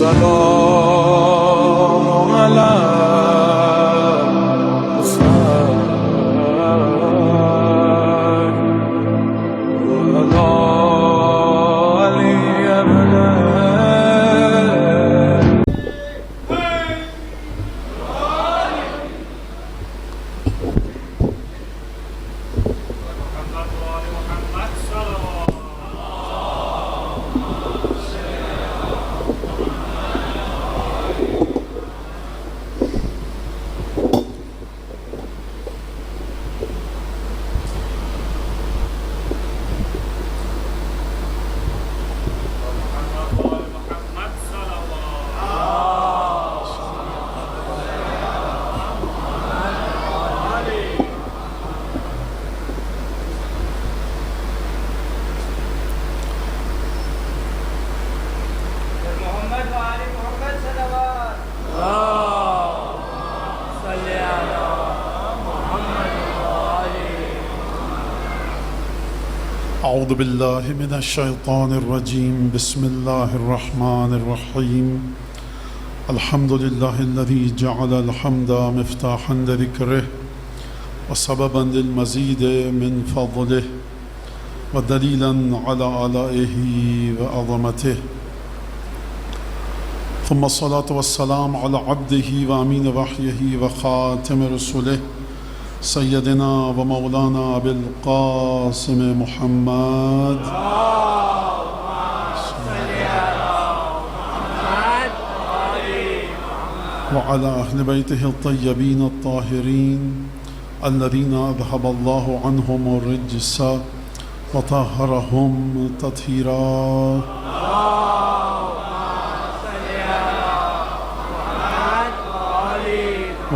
السلام على أعوذ بالله من الشيطان الرجيم بسم الله الرحمن الرحيم الحمد لله الذي جعل الحمد مفتاحا لذكره وسببا للمزيد من فضله ودليلا على آلائه وعظمته ثم الصلاة والسلام على عبده وأمين وحيه وخاتم رسله سيدنا ومولانا أبي القاسم محمد وعلى أهل بيته الطيبين الطاهرين الذين أذهب الله عنهم الرجس وطهرهم تطهيرا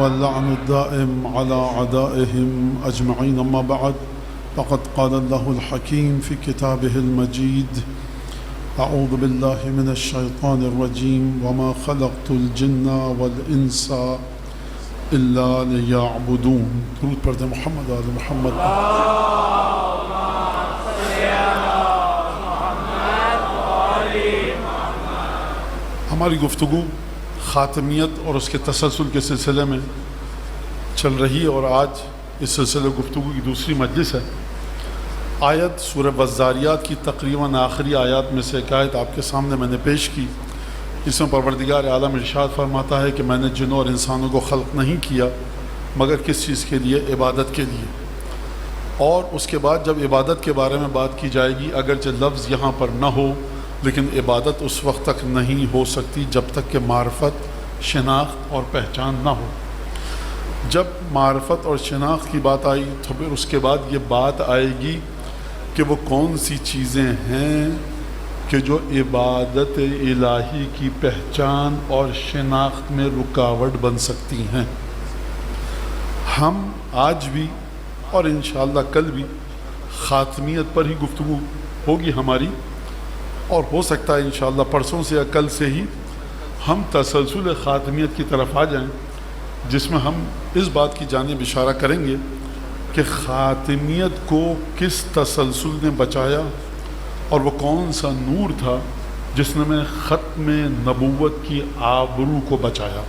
واللعن الدائم على أعدائهم أجمعين أما بعد فقد قال الله الحكيم في كتابه المجيد أعوذ بالله من الشيطان الرجيم وما خلقت الجن والإنس إلا ليعبدون درود پڑھتے ہیں محمد آل محمد ہماری گفتگو خاتمیت اور اس کے تسلسل کے سلسلے میں چل رہی ہے اور آج اس سلسلے گفتگو کی دوسری مجلس ہے۔ آیت سورہ والذاریات کی تقریباً آخری آیات میں سے ایک آیت آپ کے سامنے میں نے پیش کی، اس میں پروردگار عالم ارشاد فرماتا ہے کہ میں نے جنوں اور انسانوں کو خلق نہیں کیا مگر کس چیز کے لیے؟ عبادت کے لیے۔ اور اس کے بعد جب عبادت کے بارے میں بات کی جائے گی، اگرچہ لفظ یہاں پر نہ ہو لیکن عبادت اس وقت تک نہیں ہو سکتی جب تک کہ معرفت، شناخت اور پہچان نہ ہو۔ جب معرفت اور شناخت کی بات آئی تو پھر اس کے بعد یہ بات آئے گی کہ وہ کون سی چیزیں ہیں کہ جو عبادت الہی کی پہچان اور شناخت میں رکاوٹ بن سکتی ہیں۔ ہم آج بھی اور انشاءاللہ کل بھی خاتمیت پر ہی گفتگو ہوگی ہماری، اور ہو سکتا ہے انشاءاللہ پرسوں سے یا کل سے ہی ہم تسلسل خاتمیت کی طرف آ جائیں، جس میں ہم اس بات کی جانب اشارہ کریں گے کہ خاتمیت کو کس تسلسل نے بچایا اور وہ کون سا نور تھا جس نے میں ختم نبوت کی آبرو کو بچایا۔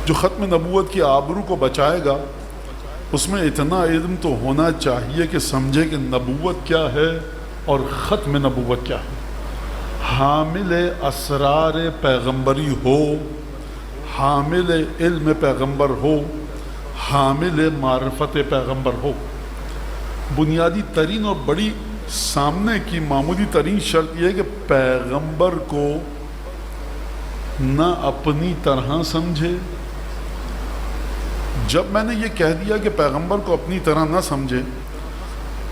جو ختم نبوت کی آبرو کو بچائے گا اس میں اتنا علم تو ہونا چاہیے کہ سمجھے کہ نبوت کیا ہے اور ختم نبوت کیا ہے۔ حامل اسرار پیغمبری ہو، حامل علم پیغمبر ہو، حامل معرفت پیغمبر ہو، بنیادی ترین اور بڑی سامنے کی معمولی ترین شرط یہ ہے کہ پیغمبر کو نہ اپنی طرح سمجھے۔ جب میں نے یہ کہہ دیا کہ پیغمبر کو اپنی طرح نہ سمجھے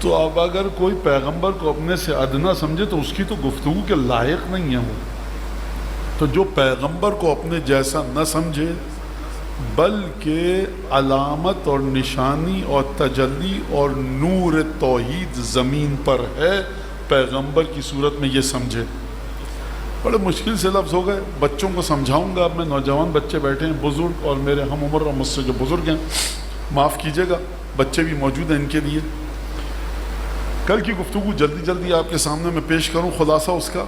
تو اب اگر کوئی پیغمبر کو اپنے سے ادنا سمجھے تو اس کی تو گفتگو کے لائق نہیں ہے وہ۔ تو جو پیغمبر کو اپنے جیسا نہ سمجھے بلکہ علامت اور نشانی اور تجلی اور نور توحید زمین پر ہے پیغمبر کی صورت میں یہ سمجھے۔ بڑے مشکل سے لفظ ہو گئے، بچوں کو سمجھاؤں گا۔ اب میں نوجوان بچے بیٹھے ہیں، بزرگ اور میرے ہم عمر اور مجھ سے جو بزرگ ہیں معاف کیجیے گا، بچے بھی موجود ہیں ان کے لیے۔ کل کی گفتگو جلدی آپ کے سامنے میں پیش کروں، خلاصہ اس کا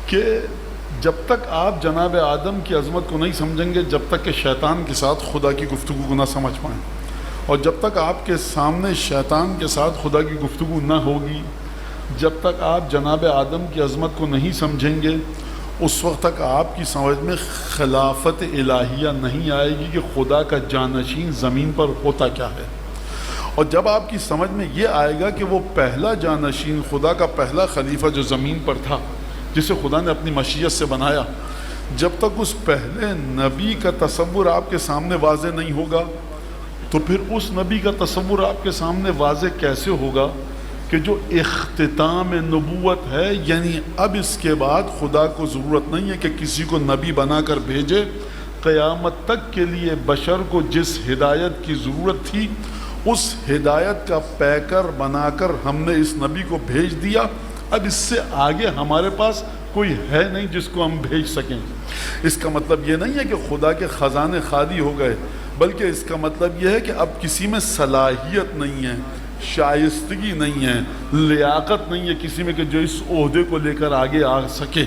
کہ جب تک آپ جناب آدم کی عظمت کو نہیں سمجھیں گے، جب تک کہ شیطان کے ساتھ خدا کی گفتگو کو نہ سمجھ پائیں، اور جب تک آپ کے سامنے شیطان کے ساتھ خدا کی گفتگو نہ ہوگی، جب تک آپ جناب آدم کی عظمت کو نہیں سمجھیں گے، اس وقت تک آپ کی سمجھ میں خلافت الہیہ نہیں آئے گی کہ خدا کا جانشین زمین پر ہوتا کیا ہے۔ اور جب آپ کی سمجھ میں یہ آئے گا کہ وہ پہلا جانشین، خدا کا پہلا خلیفہ جو زمین پر تھا، جسے خدا نے اپنی مشیت سے بنایا، جب تک اس پہلے نبی کا تصور آپ کے سامنے واضح نہیں ہوگا، تو پھر اس نبی کا تصور آپ کے سامنے واضح کیسے ہوگا کہ جو اختتام نبوت ہے، یعنی اب اس کے بعد خدا کو ضرورت نہیں ہے کہ کسی کو نبی بنا کر بھیجے، قیامت تک کے لیے بشر کو جس ہدایت کی ضرورت تھی اس ہدایت کا پیکر بنا کر ہم نے اس نبی کو بھیج دیا۔ اب اس سے آگے ہمارے پاس کوئی ہے نہیں جس کو ہم بھیج سکیں۔ اس کا مطلب یہ نہیں ہے کہ خدا کے خزانے خالی ہو گئے، بلکہ اس کا مطلب یہ ہے کہ اب کسی میں صلاحیت نہیں ہے، شائستگی نہیں ہے، لیاقت نہیں ہے کسی میں کہ جو اس عہدے کو لے کر آگے آ سکے۔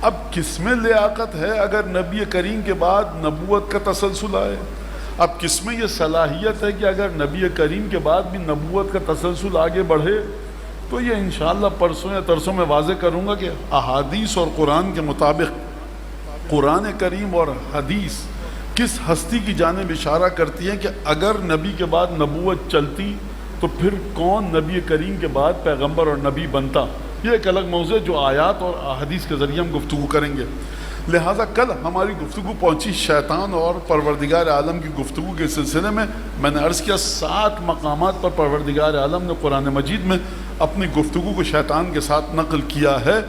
اب کس میں لیاقت ہے اگر نبی کریم کے بعد نبوت کا تسلسل آئے؟ اب کس میں یہ صلاحیت ہے کہ اگر نبی کریم کے بعد بھی نبوت کا تسلسل آگے بڑھے؟ تو یہ انشاءاللہ پرسوں یا ترسوں میں واضح کروں گا کہ احادیث اور قرآن کے مطابق قرآن کریم اور حدیث کس ہستی کی جانب اشارہ کرتی ہیں کہ اگر نبی کے بعد نبوت چلتی تو پھر کون نبی کریم کے بعد پیغمبر اور نبی بنتا۔ یہ ایک الگ موضوع جو آیات اور احادیث کے ذریعے ہم گفتگو کریں گے۔ لہٰذا کل ہماری گفتگو پہنچی شیطان اور پروردگار عالم کی گفتگو کے سلسلے میں نے عرض کیا 7 مقامات پر پروردگار عالم نے قرآن مجید میں اپنی گفتگو کو شیطان کے ساتھ نقل کیا ہے،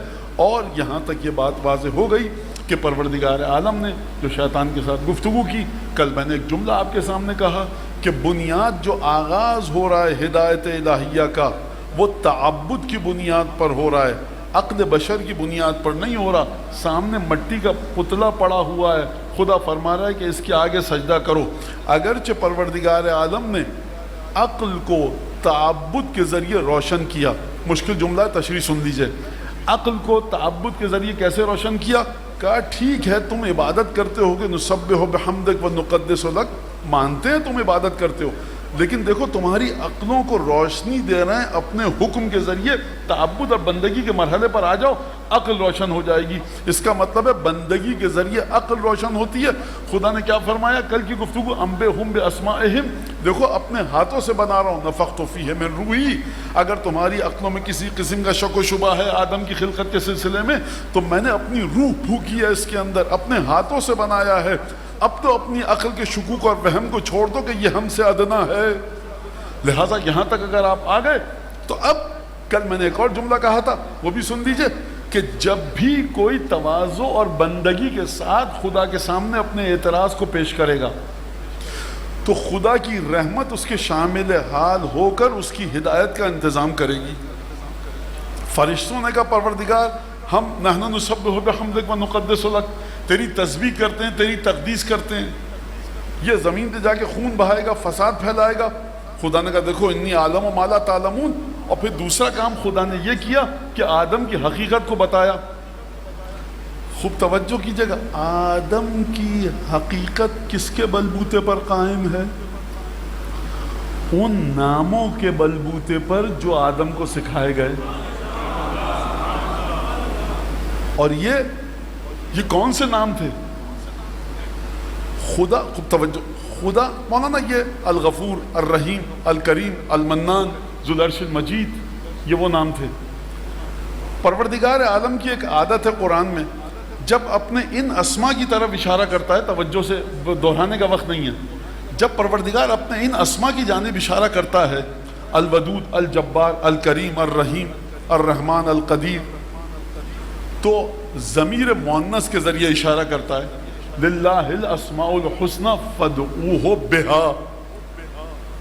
اور یہاں تک یہ بات واضح ہو گئی کہ پروردگار عالم نے جو شیطان کے ساتھ گفتگو کی، کل میں نے ایک جملہ آپ کے سامنے کہا کہ بنیاد جو آغاز ہو رہا ہے ہدایت الہیہ کا، وہ تعبد کی بنیاد پر ہو رہا ہے، عقل بشر کی بنیاد پر نہیں ہو رہا۔ سامنے مٹی کا پتلا پڑا ہوا ہے، خدا فرما رہا ہے کہ اس کے آگے سجدہ کرو۔ اگرچہ پروردگار عالم نے عقل کو تعبد کے ذریعے روشن کیا، مشکل جملہ ہے، تشریح سن لیجئے۔ عقل کو تعبد کے ذریعے کیسے روشن کیا؟ کہا ٹھیک ہے تم عبادت کرتے ہو گے، نسبح بحمدک ونقدس لک، مانتے ہیں تم عبادت کرتے ہو، لیکن دیکھو تمہاری عقلوں کو روشنی دے رہے ہیں اپنے حکم کے ذریعے، تعبد اور بندگی کے مرحلے پر آ جاؤ، عقل روشن ہو جائے گی۔ اس کا مطلب ہے بندگی کے ذریعے عقل روشن ہوتی ہے۔ خدا نے کیا فرمایا کل کی گفتگو؟ انبئہم باسمائہم، دیکھو اپنے ہاتھوں سے بنا رہا ہوں، نفخت فیہ من روحی۔ اگر تمہاری عقلوں میں کسی قسم کا شک و شبہ ہے آدم کی خلقت کے سلسلے میں، تو میں نے اپنی روح پھونکی ہے اس کے اندر، اپنے ہاتھوں سے بنایا ہے۔ اب تو اپنی عقل کے شکوک اور وہم کو چھوڑ دو کہ یہ ہم سے ادنا ہے۔ لہٰذا یہاں تک اگر آپ آ گئے تو اب کل میں نے ایک اور جملہ کہا تھا، وہ بھی سن لیجئے کہ جب بھی کوئی تواضع اور بندگی کے ساتھ خدا کے سامنے اپنے اعتراض کو پیش کرے گا تو خدا کی رحمت اس کے شامل حال ہو کر اس کی ہدایت کا انتظام کرے گی۔ فرشتوں نے کہا پروردگار ہم نحن نسبح بحمدک ونقدس لک، تیری تسبیح کرتے ہیں، تیری تقدیس کرتے ہیں، یہ زمین پہ جا کے خون بہائے گا، فساد پھیلائے گا۔ خدا نے کہا دیکھو انی عالم ما لا تعلمون، اور پھر دوسرا کام خدا نے یہ کیا کہ آدم کی حقیقت کو بتایا۔ خوب توجہ کیجئے گا، آدم کی حقیقت کس کے بلبوتے پر قائم ہے؟ ان ناموں کے بلبوتے پر جو آدم کو سکھائے گئے۔ اور یہ کون سے نام تھے؟ خدا، خوب توجہ، خدا مولانا یہ الغفور، الرحیم، الکریم، المنان، ذو العرش المجید، یہ وہ نام تھے۔ پروردگار عالم کی ایک عادت ہے قرآن میں، جب اپنے ان اسما کی طرف اشارہ کرتا ہے، توجہ سے دہرانے کا وقت نہیں ہے، جب پروردگار اپنے ان اسما کی جانب اشارہ کرتا ہے، الودود، الجبار، الکریم، الرحیم، الرحمن، القدیر، تو ضمیر مؤنث کے ذریعے اشارہ کرتا ہے، للہ الاسماء الحسنى فادعوہ بہا،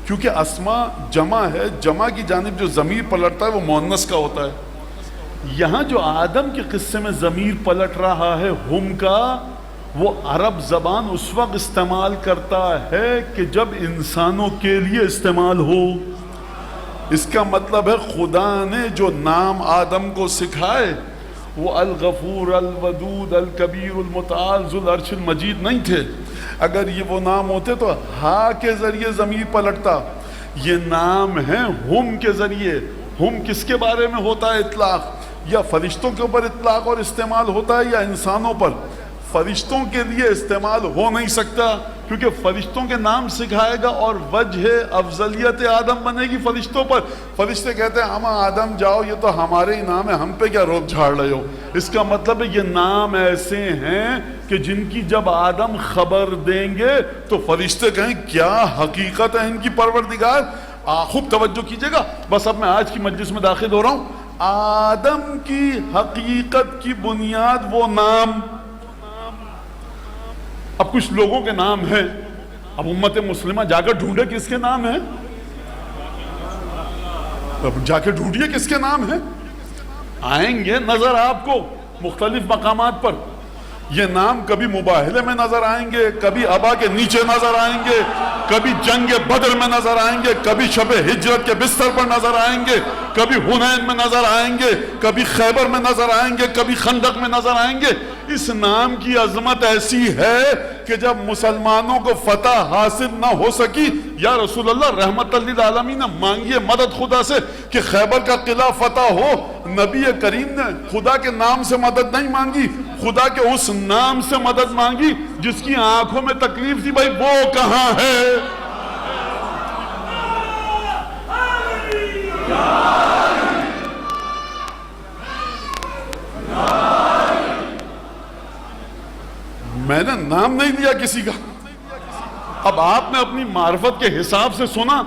کیونکہ اسماء جمع ہے، جمع کی جانب جو ضمیر پلٹتا ہے وہ مؤنث کا ہوتا ہے۔ یہاں جو آدم کے قصے میں ضمیر پلٹ رہا ہے ہم کا، وہ عرب زبان اس وقت استعمال کرتا ہے کہ جب انسانوں کے لیے استعمال ہو۔ اس کا مطلب ہے خدا نے جو نام آدم کو سکھائے وہ الغفور الودود الکبیر المتعال ذو العرش المجید نہیں تھے. اگر یہ وہ نام ہوتے تو ہا کے ذریعے ضمیر پلٹتا. یہ نام ہیں ہم کے ذریعے. ہم کس کے بارے میں ہوتا ہے اطلاق؟ یا فرشتوں کے اوپر اطلاق اور استعمال ہوتا ہے یا انسانوں پر؟ فرشتوں کے لیے استعمال ہو نہیں سکتا کیونکہ فرشتوں کے نام سکھائے گا اور وجہ افضلیت آدم بنے گی فرشتوں پر. فرشتے کہتے ہیں ہم آدم جاؤ یہ تو ہمارے ہی نام ہے, ہم پہ کیا روک جھاڑ رہے ہو. اس کا مطلب ہے یہ نام ایسے ہیں کہ جن کی جب آدم خبر دیں گے تو فرشتے کہیں کیا حقیقت ہے ان کی پروردگار. خوب توجہ کیجئے گا. بس اب میں آج کی مجلس میں داخل ہو رہا ہوں. آدم کی حقیقت کی بنیاد وہ نام. اب کچھ لوگوں کے نام ہیں, اب امت مسلمہ جا کر ڈھونڈے کس کے نام ہیں, اب جا کے ڈھونڈیے کس کے نام ہیں. آئیں گے نظر آپ کو مختلف مقامات پر. یہ نام کبھی مباہلے میں نظر آئیں گے, کبھی ابا کے نیچے نظر آئیں گے, کبھی جنگ بدر میں نظر آئیں گے, کبھی شب ہجرت کے بستر پر نظر آئیں گے, کبھی حنین میں نظر آئیں گے, کبھی خیبر میں نظر آئیں گے, کبھی خندق میں نظر آئیں گے. اس نام کی عظمت ایسی ہے کہ جب مسلمانوں کو فتح حاصل نہ ہو سکی, یا رسول اللہ رحمت للعالمین مانگیے مدد خدا سے کہ خیبر کا قلعہ فتح ہو. نبی کریم نے خدا کے نام سے مدد نہیں مانگی, خدا کے اس نام سے مدد مانگی جس کی آنکھوں میں تکلیف تھی. بھائی وہ کہاں ہے؟ میں نے نام نہیں لیا کسی کا. اب آپ نے اپنی معرفت کے حساب سے سنا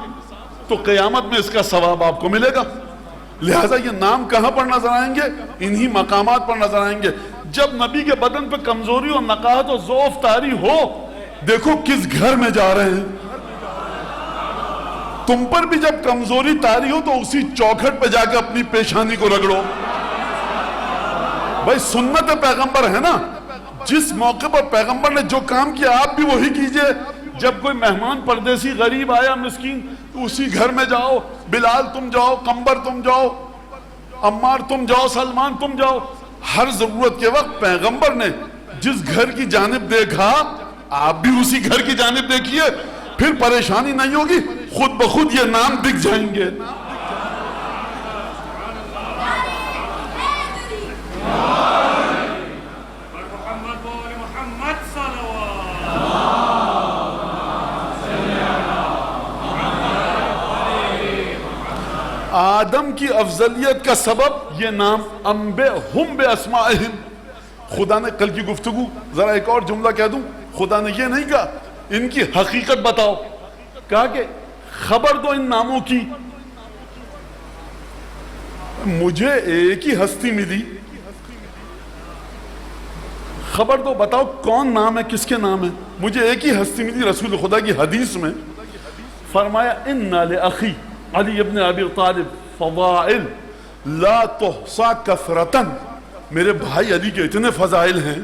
تو قیامت میں اس کا ثواب آپ کو ملے گا. لہٰذا یہ نام کہاں پر نظر آئیں گے؟ انہی مقامات پر نظر آئیں گے. جب نبی کے بدن پہ کمزوری اور نقاہت اور ضعف طاری ہو, دیکھو کس گھر میں جا رہے ہیں. تم پر بھی جب کمزوری طاری ہو تو اسی چوکھٹ پہ جا کے اپنی پیشانی کو رگڑو. بھائی سنت پیغمبر ہے نا, جس موقع پر پیغمبر نے جو کام کیا آپ بھی وہی کیجئے. جب کوئی مہمان پردیسی غریب آیا مسکین, اسی گھر میں جاؤ. بلال تم جاؤ, قمبر تم جاؤ, عمار تم جاؤ, سلمان تم جاؤ. ہر ضرورت کے وقت پیغمبر نے جس گھر کی جانب دیکھا آپ بھی اسی گھر کی جانب دیکھیے, پھر پریشانی نہیں ہوگی, خود بخود یہ نام دکھ جائیں گے. آدم کی افضلیت کا سبب یہ نام انبئہم باسمائہم. خدا نے کل کی گفتگو ذرا ایک اور جملہ کہہ دوں, خدا نے یہ نہیں کہا ان کی حقیقت بتاؤ, کہا کہ خبر دو ان ناموں کی. مجھے ایک ہی ہستی ملی, خبر دو بتاؤ کون نام ہے, کس کے نام ہے. مجھے ایک ہی ہستی ملی. رسول خدا کی حدیث میں فرمایا ان لأخی علی ابن ابی طالب فضائل لا تحصا کثرتاً. میرے بھائی علی کے اتنے فضائل ہیں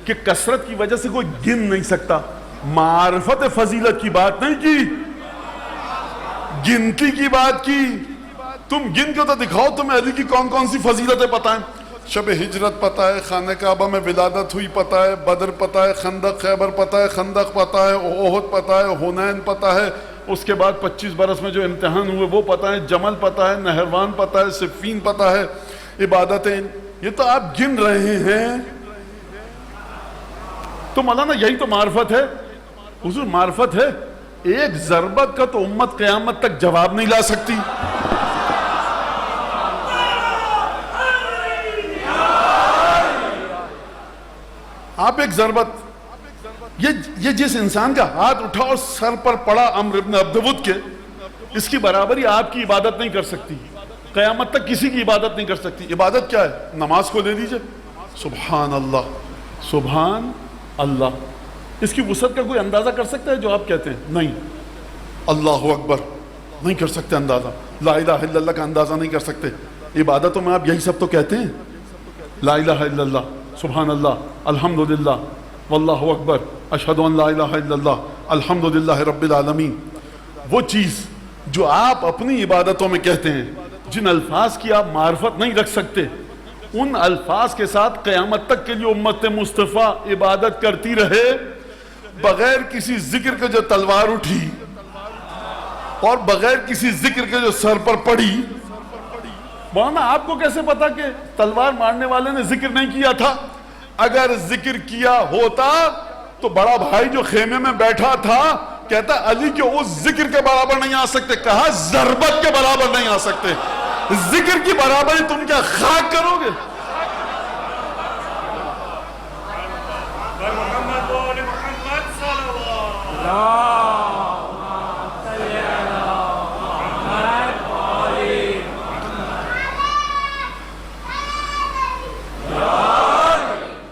کہ کثرت کی وجہ سے کوئی گن نہیں سکتا. معرفت فضیلت کی بات نہیں کی, گنتی کی بات کی. تم گن کے تو دکھاؤ تمہیں علی کی کون کون سی فضیلتیں پتہ ہیں. شب ہجرت پتہ ہے, خانہ کعبہ میں ولادت ہوئی پتہ ہے, بدر پتہ ہے, خندق خیبر پتہ ہے, خندق پتہ ہے, احد پتہ ہے, حنین پتہ ہے, اس کے بعد 25 برس میں جو امتحان ہوئے وہ پتہ ہے, جمل پتہ ہے, نہروان پتہ ہے, صفین پتہ ہے, عبادتیں. یہ تو آپ گن رہے ہیں. تو مولانا یہی تو معرفت ہے. حضور معرفت ہے. ایک ضربت کا تو امت قیامت تک جواب نہیں لا سکتی. آپ ایک ضربت, یہ جس انسان کا ہاتھ اٹھا اور سر پر پڑا عمرو ابن عبدود کے, اس کی برابری آپ کی عبادت نہیں کر سکتی. قیامت تک کسی کی عبادت نہیں کر سکتی. عبادت کیا ہے؟ نماز کو لے لیجئے, سبحان اللہ سبحان اللہ. اس کی وسعت کا کوئی اندازہ کر سکتا ہے جو آپ کہتے ہیں؟ نہیں. اللہ اکبر نہیں کر سکتے اندازہ. لا الہ الا اللہ کا اندازہ نہیں کر سکتے. عبادتوں میں آپ یہی سب تو کہتے ہیں, لا الہ الا اللہ, سبحان اللہ, الحمدللہ, واللہ اکبر, اشہد ان لا الہ الا اللہ, الحمدللہ رب العالمین. وہ چیز جو آپ اپنی عبادتوں میں کہتے ہیں, جن الفاظ کی آپ معرفت نہیں رکھ سکتے, ان الفاظ کے ساتھ قیامت تک کے لیے امت مصطفیٰ عبادت کرتی رہے بغیر کسی ذکر کے جو تلوار اٹھی اور بغیر کسی ذکر کے جو سر پر پڑی. مولانا آپ کو کیسے پتا کہ تلوار مارنے والے نے ذکر نہیں کیا تھا؟ اگر ذکر کیا ہوتا تو بڑا بھائی جو خیمے میں بیٹھا تھا کہتا علی کہ اس ذکر کے برابر نہیں آ سکتے. کہا ضربت کے برابر نہیں آ سکتے. ذکر کی برابری تم کیا خاک کرو گے؟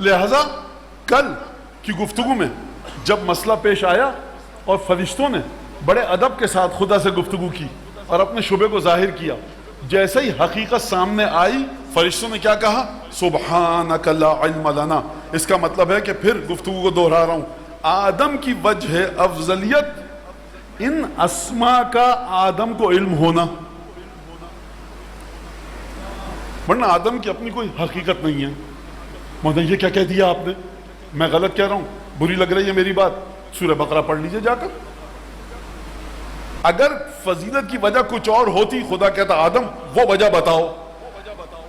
لہذا کل کی گفتگو میں جب مسئلہ پیش آیا اور فرشتوں نے بڑے ادب کے ساتھ خدا سے گفتگو کی اور اپنے شبے کو ظاہر کیا، جیسے ہی حقیقت سامنے آئی فرشتوں نے کیا کہا؟ سبحانک لا علم لنا. اس کا مطلب ہے کہ پھر گفتگو کو دوہرا رہا ہوں، آدم کی وجہ افضلیت ان اسما کا آدم کو علم ہونا، ورنہ آدم کی اپنی کوئی حقیقت نہیں ہے. مولانا یہ کیا کہہ دیا آپ نے؟ میں غلط کہہ رہا ہوں؟ بری لگ رہی ہے میری بات؟ سورہ بقرہ پڑھ لیجئے جا کر. اگر فضیلت کی وجہ کچھ اور ہوتی، خدا کہتا آدم وہ وجہ بتاؤ.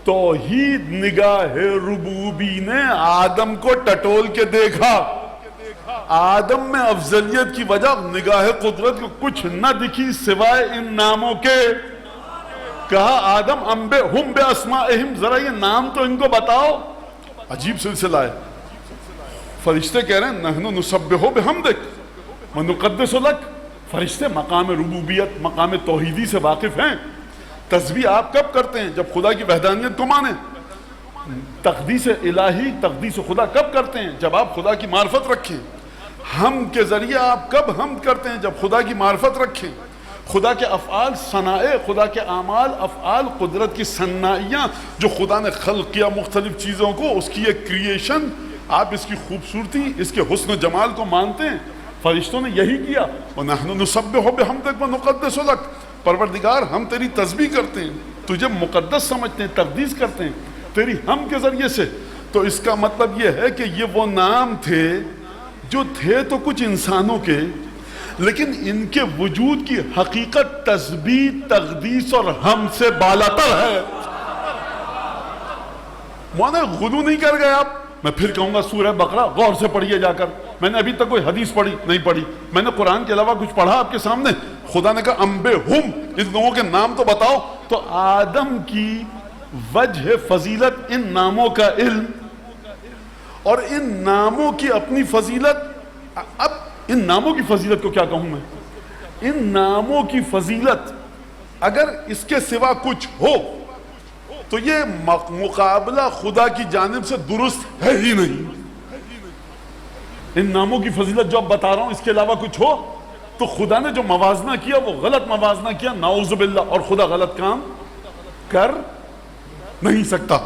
توحید نگاہ ربوبی نے آدم کو ٹٹول کے دیکھا. آدم میں افضلیت کی وجہ نگاہ قدرت کو کچھ نہ دکھی سوائے ان ناموں کے. کہا آدم انبئہم باسمائہم، ذرا یہ نام تو ان کو بتاؤ. عجیب سلسلہ ہے. فرشتے کہہ رہے ہیں نحن نسبح بحمدک ونقدس لک. فرشتے مقام ربوبیت، مقام توحیدی سے واقف ہیں. تسبیح آپ کب کرتے ہیں؟ جب خدا کی وحدانیت کو مانیں. تقدیس الہی، تقدیس خدا کب کرتے ہیں؟ جب آپ خدا کی معرفت رکھیں. حمد کے ذریعے آپ کب حمد کرتے ہیں؟ جب خدا کی معرفت رکھیں. خدا کے افعال ثنائے، خدا کے اعمال افعال قدرت کی صنائیاں جو خدا نے خلق کیا مختلف چیزوں کو، اس کی ایک کریشن، آپ اس کی خوبصورتی، اس کے حسن و جمال کو مانتے ہیں. فرشتوں نے یہی کیا. وَنَحْنُ نُسَبِّحُ بِحَمْدِكَ وَنُقَدِّسُ لَكَ. پروردگار ہم تیری تسبیح کرتے ہیں، تجھے مقدس سمجھتے ہیں، تقدیس کرتے ہیں تیری ہم کے ذریعے سے. تو اس کا مطلب یہ ہے کہ یہ وہ نام تھے جو تھے تو کچھ انسانوں کے، لیکن ان کے وجود کی حقیقت تسبیح، تقدیس اور ہم سے بالاتر ہے. مولانا غلو نہیں کر گئے آپ؟ میں پھر کہوں گا سورہ بقرہ غور سے پڑھیے جا کر. میں نے ابھی تک کوئی حدیث پڑھی نہیں پڑھی، میں نے قرآن کے علاوہ کچھ پڑھا آپ کے سامنے؟ خدا نے کہا انبئہم، ان لوگوں کے نام تو بتاؤ. تو آدم کی وجہ فضیلت ان ناموں کا علم، اور ان ناموں کی اپنی فضیلت. اب ان ناموں کی فضیلت کو کیا کہوں میں؟ ان ناموں کی فضیلت اگر اس کے سوا کچھ ہو تو یہ مقابلہ خدا کی جانب سے درست ہے ہی نہیں. ان ناموں کی فضیلت جو اب بتا رہا ہوں اس کے علاوہ کچھ ہو تو خدا نے جو موازنہ کیا وہ غلط موازنہ کیا، نعوذ باللہ. اور خدا غلط کام کر نہیں سکتا.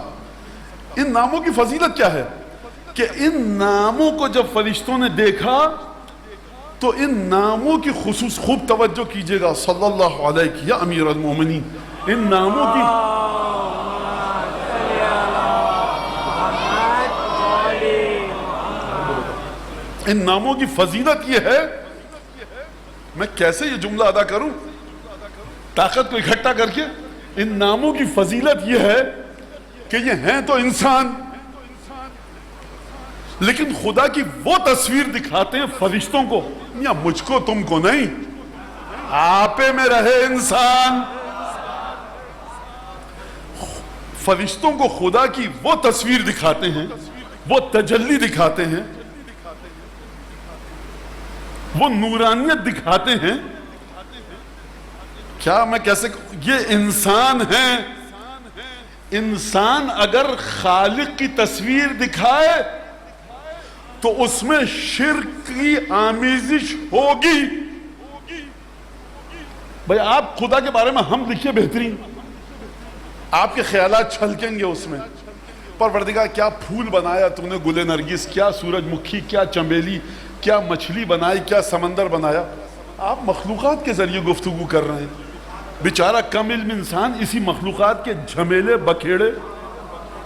ان ناموں کی فضیلت کیا ہے کہ ان ناموں کو جب فرشتوں نے دیکھا تو ان ناموں کی خصوص، خوب توجہ کیجئے گا صلی اللہ علیہ یا امیر المومنین، ان ناموں کی ان ناموں کی فضیلت یہ ہے، میں کیسے یہ جملہ ادا کروں طاقت کو اکٹھا کر کے. ان ناموں کی فضیلت یہ ہے کہ یہ ہیں تو انسان، لیکن خدا کی وہ تصویر دکھاتے ہیں فرشتوں کو، یا مجھ کو تم کو نہیں، آپے میں رہے انسان. فرشتوں کو خدا کی وہ تصویر دکھاتے ہیں، وہ تجلی دکھاتے ہیں، وہ نورانیت دکھاتے ہیں. کیا میں کیسے، یہ انسان ہیں. انسان اگر خالق کی تصویر دکھائے تو اس میں شرک کی آمیزش ہوگی. بھئی آپ خدا کے بارے میں ہم لکھیے بہترین، آپ کے خیالات چھلکیں گے اس میں. پروردگار کیا پھول بنایا تو نے گل نرگس، کیا سورج مکھی، کیا چمیلی، کیا مچھلی بنائی، کیا سمندر بنایا. آپ مخلوقات کے ذریعے گفتگو کر رہے ہیں. بیچارہ کم علم انسان اسی مخلوقات کے جھمیلے بکھیڑے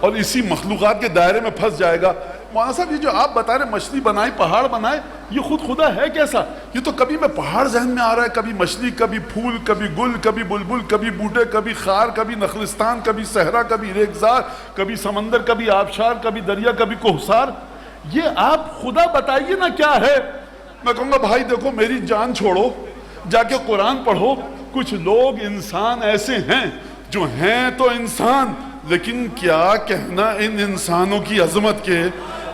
اور اسی مخلوقات کے دائرے میں پھنس جائے گا. مولانا صاحب یہ جو آپ بتا رہے مچھلی بنائی پہاڑ بنائے، یہ خود خدا ہے کیسا؟ یہ تو کبھی میں پہاڑ ذہن میں آ رہا ہے، کبھی مچھلی، کبھی پھول، کبھی گل، کبھی بلبل، کبھی بوٹے، کبھی خار، کبھی نخلستان، کبھی صحرا، کبھی ریگزار، کبھی سمندر، کبھی آبشار، کبھی دریا، کبھی کوہسار. یہ آپ خدا بتائیے نا کیا ہے. میں کہوں گا بھائی دیکھو میری جان چھوڑو، جا کے قرآن پڑھو. کچھ لوگ انسان ایسے ہیں جو ہیں تو انسان، لیکن کیا کہنا ان انسانوں کی عظمت کے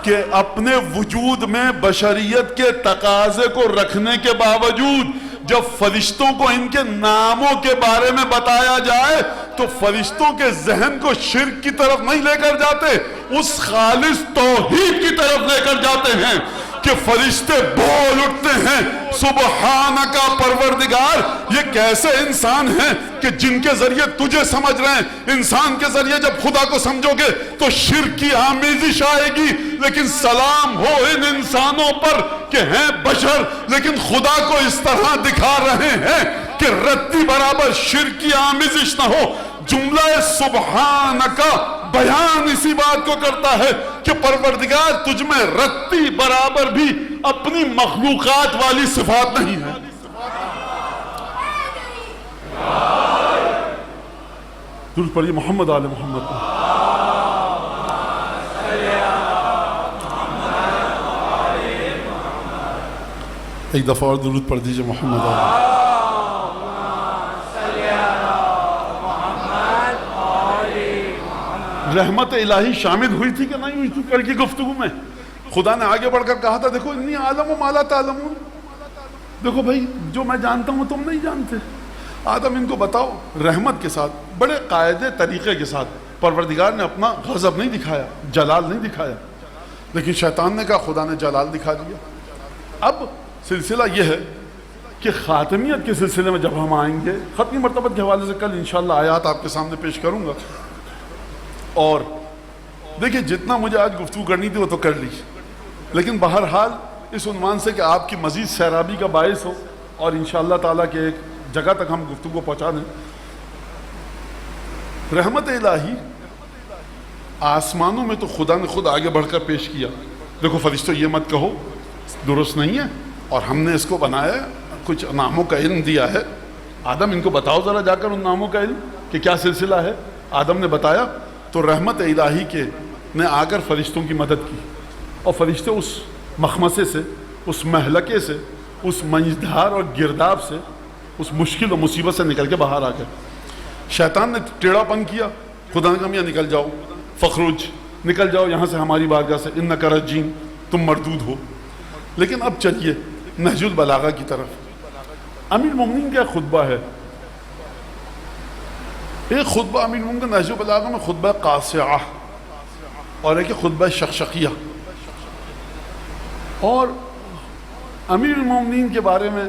کہ اپنے وجود میں بشریت کے تقاضے کو رکھنے کے باوجود جب فرشتوں کو ان کے ناموں کے بارے میں بتایا جائے تو فرشتوں کے ذہن کو شرک کی طرف نہیں لے کر جاتے، اس خالص توحید کی طرف لے کر جاتے ہیں کہ فرشتے بول اٹھتے ہیں سبحانکا پروردگار یہ کیسے انسان ہیں کہ جن کے ذریعے تجھے سمجھ رہے ہیں. انسان کے ذریعے جب خدا کو سمجھو گے تو شرک کی آمیزش آئے گی، لیکن سلام ہو ان انسانوں پر کہ ہیں بشر لیکن خدا کو اس طرح دکھا رہے ہیں کہ رتی برابر شرک کی آمیزش نہ ہو. جملہ سبحانکا بیان اسی بات کو کرتا ہے کہ پروردگار تجھ میں رتی برابر بھی اپنی مخلوقات والی صفات نہیں ہے. درود پڑھیے محمد آل محمد. ایک دفعہ اور درود پڑھ دیجئے محمد آل. رحمت الہی شامل ہوئی تھی کہ نہیں ہوئی تھی کل کی گفتگو میں؟ خدا نے آگے بڑھ کر کہا تھا دیکھو انی عالم ما لا تعلمون، دیکھو بھائی جو میں جانتا ہوں تم نہیں جانتے. آدم ان کو بتاؤ. رحمت کے ساتھ بڑے قاعدے طریقے کے ساتھ پروردگار نے اپنا غضب نہیں دکھایا، جلال نہیں دکھایا، لیکن شیطان نے کہا خدا نے جلال دکھا دیا. اب سلسلہ یہ ہے کہ خاتمیت کے سلسلے میں جب ہم آئیں گے ختمی مرتبت کے حوالے سے کل انشاءاللہ آیات آپ کے سامنے پیش کروں گا. اور دیکھیں جتنا مجھے آج گفتگو کرنی تھی وہ تو کر لی، لیکن بہرحال اس عنوان سے کہ آپ کی مزید سیرابی کا باعث ہو اور انشاءاللہ تعالیٰ کے ایک جگہ تک ہم گفتگو پہنچا دیں. رحمت الہی آسمانوں میں تو خدا نے خود آگے بڑھ کر پیش کیا. دیکھو فرشتوں یہ مت کہو درست نہیں ہے، اور ہم نے اس کو بنایا ہے، کچھ ناموں کا علم دیا ہے. آدم ان کو بتاؤ ذرا جا کر ان ناموں کا علم کہ کیا سلسلہ ہے. آدم نے بتایا تو رحمت الہی کے نے آ کر فرشتوں کی مدد کی، اور فرشتے اس مخمصے سے، اس مہلکے سے، اس منجدھار اور گرداب سے، اس مشکل اور مصیبت سے نکل کے باہر آ گئے. شیطان نے ٹیڑھا پن کیا، خدا نے کہا میاں نکل جاؤ، فخرج نکل جاؤ یہاں سے ہماری بارگاہ سے، انک رجیم تم مردود ہو. لیکن اب چلیے نہج البلاغہ کی طرف. امیر المومنین کا خطبہ ہے، ایک خطبہ امیر المومنین کا نہج البلاغہ میں خطبہ قاصعہ اور ایک خطبہ شقشقیہ. اور امیر المومنین کے بارے میں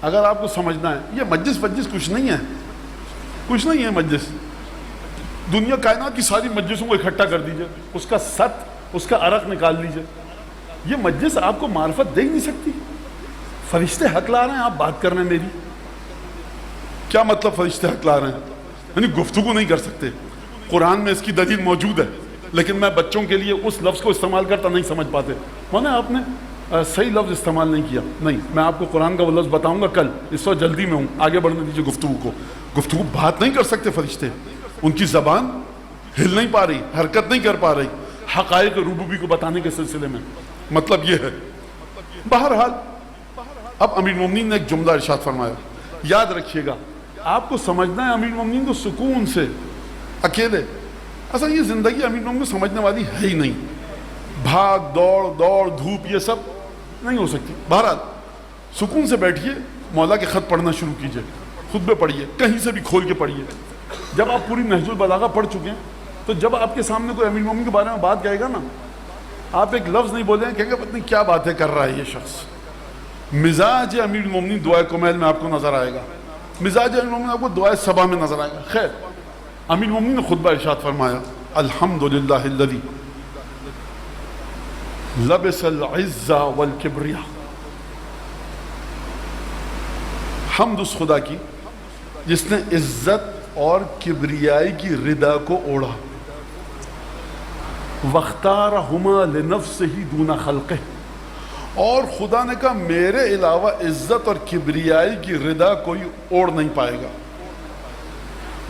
اگر آپ کو سمجھنا ہے، یہ مجلس کچھ نہیں ہے، کچھ نہیں ہے مجلس. دنیا کائنات کی ساری مجلسوں کو اکٹھا کر دیجئے، اس کا ست، اس کا عرق نکال لیجئے. یہ مجلس آپ کو معرفت دے ہی نہیں سکتی. فرشتے حق لا رہے ہیں، آپ بات کر رہے ہیں میری. کیا مطلب فرشتے حق لا رہے ہیں؟ یعنی گفتگو نہیں کر سکتے. قرآن میں اس کی دلیل موجود ہے، لیکن میں بچوں کے لیے اس لفظ کو استعمال کرتا نہیں سمجھ پاتے. مانا آپ نے صحیح لفظ استعمال نہیں کیا. نہیں، میں آپ کو قرآن کا وہ لفظ بتاؤں گا کل، اس وقت جلدی میں ہوں، آگے بڑھنے دیجیے گفتگو کو. گفتگو بات نہیں کر سکتے فرشتے، ان کی زبان ہل نہیں پا رہی، حرکت نہیں کر پا رہی حقائق ربوبی کو بتانے کے سلسلے میں. مطلب یہ ہے. بہرحال اب امیر المومنین نے ایک جملہ ارشاد فرمایا، یاد رکھیے گا. آپ کو سمجھنا ہے امیر المومنین کو سکون سے، اکیلے. اصلا یہ زندگی امیر المومنین کو سمجھنے والی ہے ہی نہیں. بھاگ دوڑ دھوپ یہ سب نہیں ہو سکتی. بہرحال سکون سے بیٹھیے، مولا کے خط پڑھنا شروع کیجئے، خطبے پڑھیے، کہیں سے بھی کھول کے پڑھیے. جب آپ پوری نہج البلاغہ پڑھ چکے ہیں تو جب آپ کے سامنے کوئی امیر المومنین کے بارے میں بات کہے گا نا، آپ ایک لفظ نہیں بولیں، کہیں گے پتہ نہیں کیا باتیں کر رہا ہے یہ شخص. مزاج امیر المومنین دعائے کمیل میں آپ کو نظر آئے گا، مزاج امیر المومنین آپ کو دعائے صبا میں نظر آئے گا. خیر، امیر المومنین نے خطبہ ارشاد فرمایا، الحمدللہ الذی لبس العز والکبریاء. حمد اس خدا کی جس نے عزت اور کبریائی کی ردا کو اوڑھا. وَاخْتَارَهُمَا لِنَفْسِهِ دُونَ خَلْقِهِ، اور خدا نے کہا میرے علاوہ عزت اور کبریائی کی رضا کوئی اور نہیں پائے گا.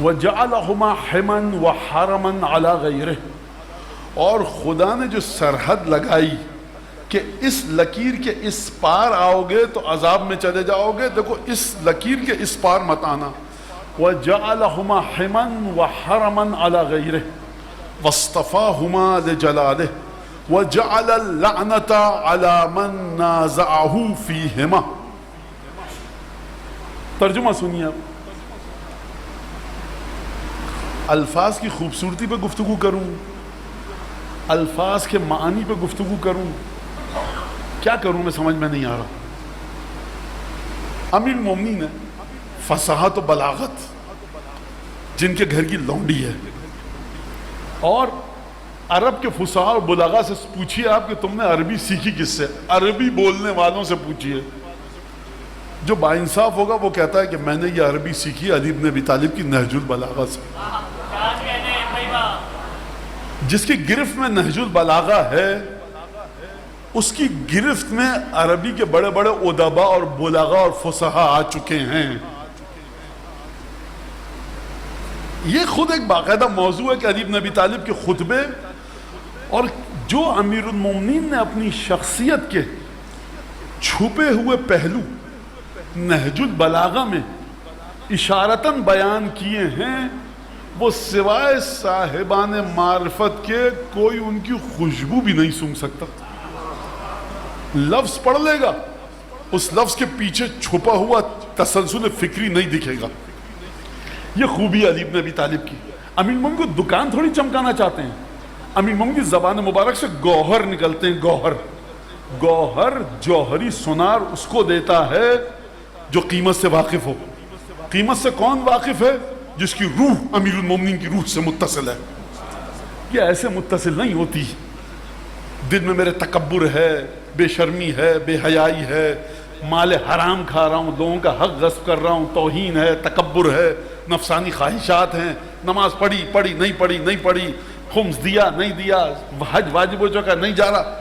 وَجَعَلَهُمَا حِمًا وَحَرَمًا عَلَى غَيْرِهِ، اور خدا نے جو سرحد لگائی کہ اس لکیر کے اس پار آؤ گے تو عذاب میں چلے جاؤ گے، دیکھو اس لکیر کے اس پار مت آنا. وَجَعَلَهُمَا حِمًا وَحَرَمًا عَلَى غَيْرِهِ وَاصْطَفَاهُمَا لِجَلَالِهِ وَجَعَلَ اللَّعْنَةَ عَلَى مَن نَازَعَهُ فِيهِمَا. ترجمہ سنیے آپ. الفاظ کی خوبصورتی پہ گفتگو کروں، الفاظ کے معنی پہ گفتگو کروں، کیا کروں میں سمجھ میں نہیں آ رہا. امیر المومنین ہے، فصاحت و بلاغت، جن کے گھر کی لونڈی ہے. اور عرب کے فصاح اور بلاغا سے پوچھیے آپ کہ تم نے عربی سیکھی کس سے، عربی بولنے والوں سے پوچھیے. جو باانصاف ہوگا وہ کہتا ہے کہ میں نے یہ عربی سیکھی علی بن ابی طالب کی نہج البلاغہ سے. جس کی گرفت میں نہج البلاغہ ہے، اس کی گرفت میں عربی کے بڑے بڑے ادبا اور بلاغا اور فصحا آ چکے ہیں. یہ خود ایک باقاعدہ موضوع ہے کہ علی بن ابی طالب کے خطبے اور جو امیر المومنین نے اپنی شخصیت کے چھپے ہوئے پہلو نہج البلاغہ میں اشارتاً بیان کیے ہیں، وہ سوائے صاحبان معرفت کے کوئی ان کی خوشبو بھی نہیں سونگھ سکتا. لفظ پڑھ لے گا، اس لفظ کے پیچھے چھپا ہوا تسلسل فکری نہیں دکھے گا. یہ خوبی علی بن ابی طالب کی. امیر المومنین کو دکان تھوڑی چمکانا چاہتے ہیں، امیر المومنین کی زبان مبارک سے گوہر نکلتے ہیں. گوہر، گوہر جوہری سونار اس کو دیتا ہے جو قیمت سے واقف ہو. قیمت سے کون واقف ہے؟ جس کی روح امیر المومنین کی روح سے متصل ہے. یہ ایسے متصل نہیں ہوتی. دل میں میرے تکبر ہے، بے شرمی ہے، بے حیائی ہے، مال حرام کھا رہا ہوں، لوگوں کا حق غصب کر رہا ہوں، توہین ہے، تکبر ہے، نفسانی خواہشات ہیں، نماز پڑھی نہیں پڑھی نہیں پڑھی، خمس دیا نہیں دیا، حج واجب ہو چکا نہیں جا رہا.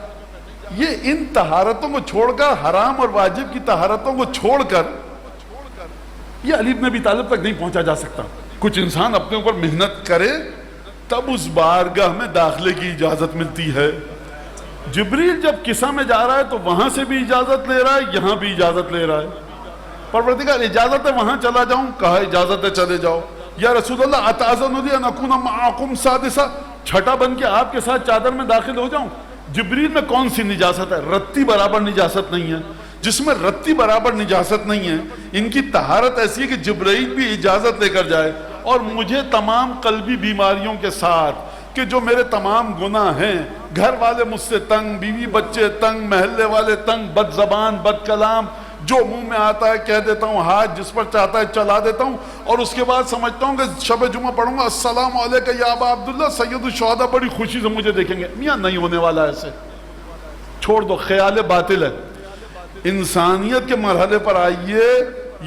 یہ ان طہارتوں کو چھوڑ کر، حرام اور واجب کی طہارتوں کو چھوڑ کر یہ علی بن ابی طالب تک نہیں پہنچا جا سکتا. کچھ انسان اپنے اوپر محنت کرے تب اس بارگاہ میں داخلے کی اجازت ملتی ہے. جبریل جب قصہ میں جا رہا ہے تو وہاں سے بھی اجازت لے رہا ہے، یہاں بھی اجازت لے رہا ہے. پروردگار اجازت ہے وہاں چلا جاؤں، کہا اجازت ہے چلے جاؤ. یا رسول اللہ اتأذن لی ان اکون معکم سادسا، چھٹا بن کے آپ کے ساتھ چادر میں داخل ہو جاؤں. جبریل میں کون سی نجاست ہے؟ رتی برابر نجاست نہیں ہے. جس میں رتی برابر نجاست نہیں ہے، ان کی طہارت ایسی ہے کہ جبرائیل بھی اجازت لے کر جائے. اور مجھے تمام قلبی بیماریوں کے ساتھ کہ جو میرے تمام گناہ ہیں، گھر والے مجھ سے تنگ، بیوی بچے تنگ، محلے والے تنگ، بد زبان، بد کلام، جو منہ میں آتا ہے کہہ دیتا ہوں، ہاتھ جس پر چاہتا ہے چلا دیتا ہوں، اور اس کے بعد سمجھتا ہوں کہ شب جمعہ پڑھوں گا السلام علیکم یا ابا عبداللہ سید الشہداء، بڑی خوشی سے مجھے دیکھیں گے. میاں نہیں ہونے والا ایسے، چھوڑ دو، خیال باطل ہے. انسانیت کے مرحلے پر آئیے.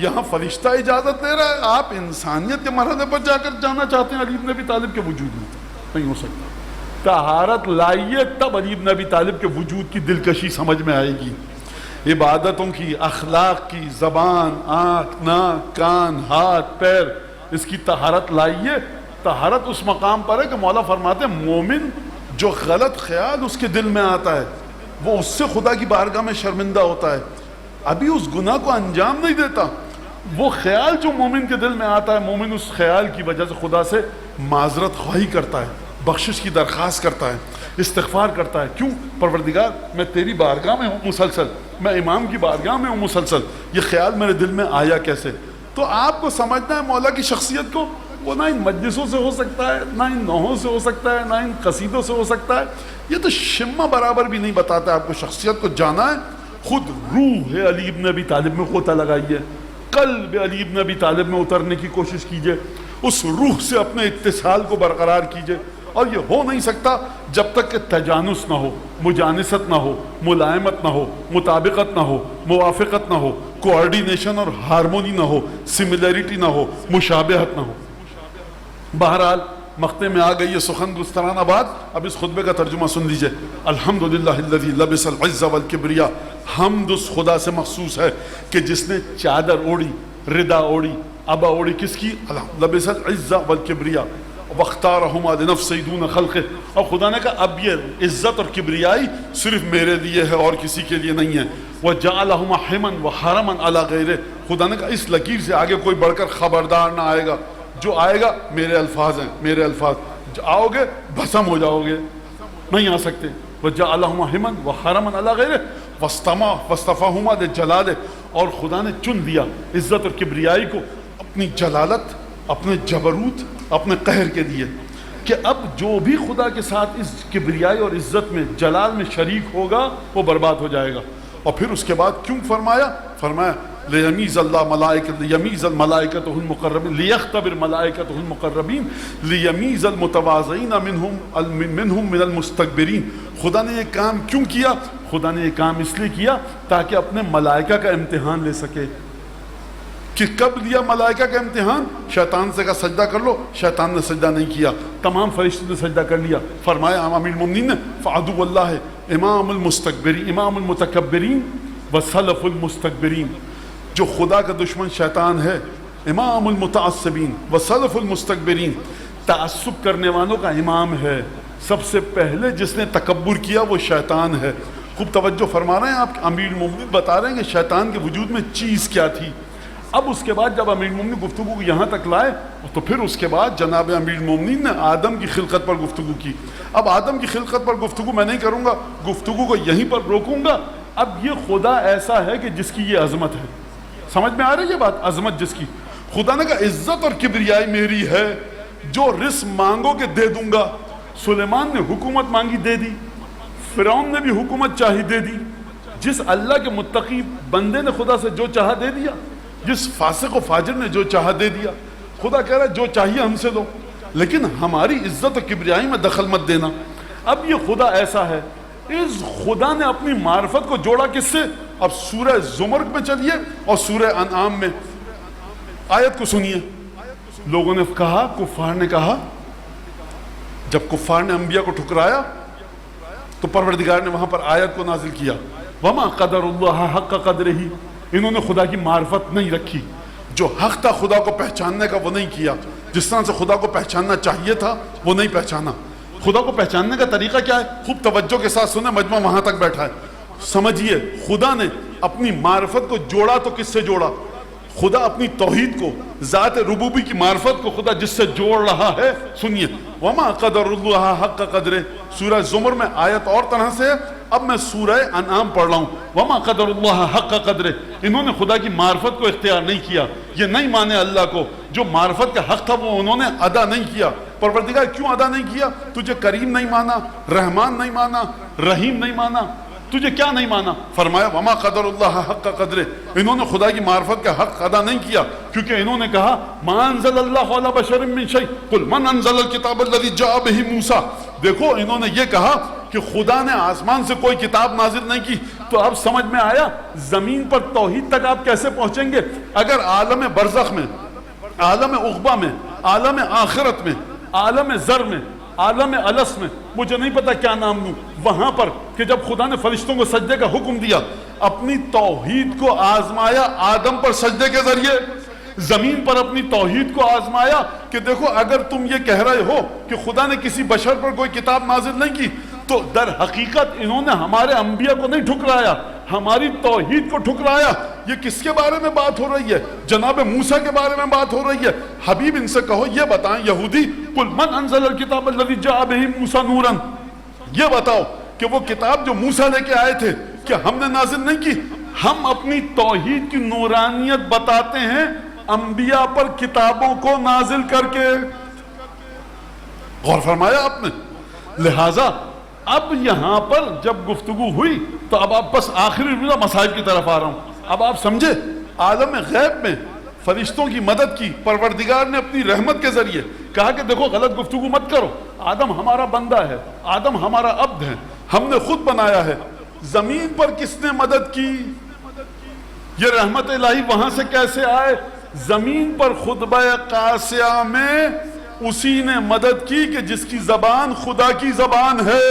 یہاں فرشتہ اجازت دے رہا ہے، آپ انسانیت کے مرحلے پر جا کر جانا چاہتے ہیں علی بن ابی طالب کے وجود میں. نہیں ہو سکتا. طہارت لائیے تب علی بن ابی طالب کے وجود کی دلکشی سمجھ میں آئے گی. عبادتوں کی، اخلاق کی، زبان، آنکھ، ناک، کان، ہاتھ، پیر، اس کی طہارت لائیے. طہارت اس مقام پر ہے کہ مولا فرماتے ہیں مومن جو غلط خیال اس کے دل میں آتا ہے وہ اس سے خدا کی بارگاہ میں شرمندہ ہوتا ہے. ابھی اس گناہ کو انجام نہیں دیتا. وہ خیال جو مومن کے دل میں آتا ہے، مومن اس خیال کی وجہ سے خدا سے معذرت خواہی کرتا ہے، بخشش کی درخواست کرتا ہے، استغفار کرتا ہے. کیوں؟ پروردگار میں تیری بارگاہ میں ہوں مسلسل، میں امام کی بارگاہ میں ہوں مسلسل، یہ خیال میرے دل میں آیا کیسے؟ تو آپ کو سمجھنا ہے مولا کی شخصیت کو، وہ نہ ان مجلسوں سے ہو سکتا ہے، نہ ان نوحوں سے ہو سکتا ہے، نہ ان قصیدوں سے ہو سکتا ہے. یہ تو شمہ برابر بھی نہیں بتاتا آپ کو. شخصیت کو جانا ہے، خود روح علی ابن ابی طالب میں غوطہ لگائیے، قلب علی ابن ابی طالب میں اترنے کی کوشش کیجئے، اس روح سے اپنے اتصال کو برقرار کیجئے. اور یہ ہو نہیں سکتا جب تک کہ تجانس نہ ہو، مجانست نہ ہو، ملائمت نہ ہو، مطابقت نہ ہو، موافقت نہ ہو، کوآرڈینیشن اور ہارمونی نہ ہو، سملیرٹی نہ ہو، مشابہت نہ ہو. بہرحال مقطع میں آ گئی یہ سخن گسترانہ بات. اب اس خطبے کا ترجمہ سن لیجئے. الحمدللہ الذی لبس العز والکبریا، حمد اس خدا سے مخصوص ہے کہ جس نے چادر اوڑی، ردا اوڑی، ابا اوڑی کس کی؟ لبس العز والکبریا واختارہما لنفسہ دون خلقہ. اور خدا نے کہا اب یہ عزت اور کبریائی صرف میرے لیے ہے اور کسی کے لیے نہیں ہے. وجعلہما حما وحرما علی غیرہ. خدا نے کہا اس لکیر سے آگے کوئی بڑھ کر خبردار نہ آئے گا. جو آئے گا میرے الفاظ ہیں، میرے الفاظ. آؤ گے بھسم ہو جاؤ گے، نہیں آ سکتے. وجعلہما حما وحرما علی غیرہ واصطفاہما لجلالہ. اور خدا نے چن دیا عزت اور کبریائی کو اپنی جلالت، اپنے جبروت، اپنے قہر کے لیے، کہ اب جو بھی خدا کے ساتھ اس کبریائی اور عزت میں، جلال میں شریک ہوگا وہ برباد ہو جائے گا. اور پھر اس کے بعد کیوں فرمایا لیمیز اللہ لیمیز الملائکۃ المقربین لیختبر ملائکۃ المقربین لیمیز المتواضعین منہم من المستکبرین. خدا نے یہ کام کیوں کیا؟ خدا نے یہ کام اس لیے کیا تاکہ اپنے ملائکہ کا امتحان لے سکے. کہ کب لیا ملائکہ کا امتحان؟ شیطان سے کہا سجدہ کر لو، شیطان نے سجدہ نہیں کیا، تمام فرشتوں نے سجدہ کر لیا. فرمایا امام المومنین نے فعدو اللہ امام المستکبرین، امام المتکبرین وسلف المستکبرین. جو خدا کا دشمن شیطان ہے، امام المتعصبین وسلف المستکبرین، تعصب کرنے والوں کا امام ہے. سب سے پہلے جس نے تکبر کیا وہ شیطان ہے. خوب توجہ فرما رہے ہیں آپ. امیر المومنین بتا رہے ہیں کہ شیطان کے وجود میں چیز کیا تھی. اب اس کے بعد جب امیر المومنین گفتگو کو یہاں تک لائے تو پھر اس کے بعد جناب امیر المومنین نے آدم کی خلقت پر گفتگو کی. اب آدم کی خلقت پر گفتگو میں نہیں کروں گا، گفتگو کو یہیں پر روکوں گا. اب یہ خدا ایسا ہے کہ جس کی یہ عظمت ہے. سمجھ میں آ رہی ہے یہ بات؟ عظمت جس کی. خدا نے کہا عزت اور کبریائی میری ہے، جو رزق مانگو کہ دے دوں گا. سلیمان نے حکومت مانگی دے دی، فرعون نے بھی حکومت چاہی دے دی. جس اللہ کے متقی بندے نے خدا سے جو چاہا دے دیا، جس فاسق و فاجر نے جو چاہا دے دیا. خدا کہہ رہا ہے جو چاہیے ہم سے دو، لیکن ہماری عزت و کبریائی میں دخل مت دینا. اب یہ خدا ایسا ہے. اس خدا نے اپنی معرفت کو جوڑا کس سے؟ اب سورہ زمر میں چلیے اور سورہ انعام میں آیت کو سنیے. لوگوں نے کہا، کفار نے کہا، جب کفار نے انبیاء کو ٹھکرایا تو پروردگار نے وہاں پر آیت کو نازل کیا وما قدر اللہ حق قدرہ. انہوں نے خدا کی معرفت نہیں رکھی، جو حق تھا خدا کو پہچاننے کا وہ نہیں کیا. جس طرح سے خدا کو پہچاننا چاہیے تھا وہ نہیں پہچانا. خدا کو پہچاننے کا طریقہ کیا ہے؟ خوب توجہ کے ساتھ سنیں، مجمع وہاں تک بیٹھا ہے. سمجھیے خدا نے اپنی معرفت کو جوڑا تو کس سے جوڑا؟ خدا اپنی توحید کو، ذات ربوبی کی معرفت کو خدا جس سے جوڑ رہا ہے، سنیے وما قدر اللہ حق قدرہ. سورہ زمر میں آیت اور طرح سے ہے. اب میں سورہ انعام پڑھ رہا ہوں. وما قدر اللہ حق قدرہ. انہوں نے خدا کی معرفت کو اختیار نہیں کیا، یہ نہیں مانے اللہ کو. جو معرفت کا حق تھا وہ انہوں نے ادا نہیں کیا. پروردگار کیوں ادا نہیں کیا؟ تجھے کریم نہیں مانا، رحمان نہیں مانا، رحیم نہیں مانا، تجھے کیا نہیں مانا؟ فرمایا وما قدر اللہ حق قدرہ. انہوں نے خدا کی معرفت کا حق ادا نہیں کیا، کیونکہ انہوں نے کہا ما انزل اللہ علی بشر من شیء قل من انزل الکتاب الذی جاء بہ موسیٰ. دیکھو انہوں نے یہ کہا کہ خدا نے آسمان سے کوئی کتاب نازل نہیں کی. تو اب سمجھ میں آیا زمین پر توحید تک آپ کیسے پہنچیں گے؟ اگر عالم برزخ میں، عالم عقبہ میں، عالم آخرت میں، عالم ذر میں، عالم الس میں، مجھے نہیں پتا کیا نام لوں، وہاں پر کہ جب خدا نے فرشتوں کو سجدے کا حکم دیا، اپنی توحید کو آزمایا آدم پر سجدے کے ذریعے، زمین پر اپنی توحید کو آزمایا کہ دیکھو اگر تم یہ کہہ رہے ہو کہ خدا نے کسی بشر پر کوئی کتاب نازل نہیں کی، تو در حقیقت انہوں نے ہمارے انبیاء کو نہیں ٹھکرایا، ہماری توحید کو ٹھکرایا. یہ کس کے بارے میں بات ہو رہی ہے؟ جناب موسیٰ کے بارے میں بات ہو رہی ہے. حبیب ان سے کہو یہ بتائیں یہودی، قل من انزل الکتاب الذی جاء بہ موسیٰ نورا، یہ بتاؤ کہ وہ کتاب جو موسیٰ لے کے آئے تھے کیا ہم نے نازل نہیں کی؟ ہم اپنی توحید کی نورانیت بتاتے ہیں انبیاء پر کتابوں کو نازل کر کے. غور فرمایا آپ نے؟ لہذا اب یہاں پر جب گفتگو ہوئی تو اب آپ بس آخری مسائل کی طرف آ رہا ہوں. اب آپ سمجھے عالم غیب میں فرشتوں کی مدد کی پروردگار نے اپنی رحمت کے ذریعے. کہا کہ دیکھو غلط گفتگو مت کرو، آدم ہمارا بندہ ہے، آدم ہمارا عبد ہے، ہم نے خود بنایا ہے. زمین پر کس نے مدد کی؟ یہ رحمت الہی وہاں سے کیسے آئے؟ زمین پر خطبہ قاسیہ میں اسی نے مدد کی کہ جس کی زبان خدا کی زبان ہے۔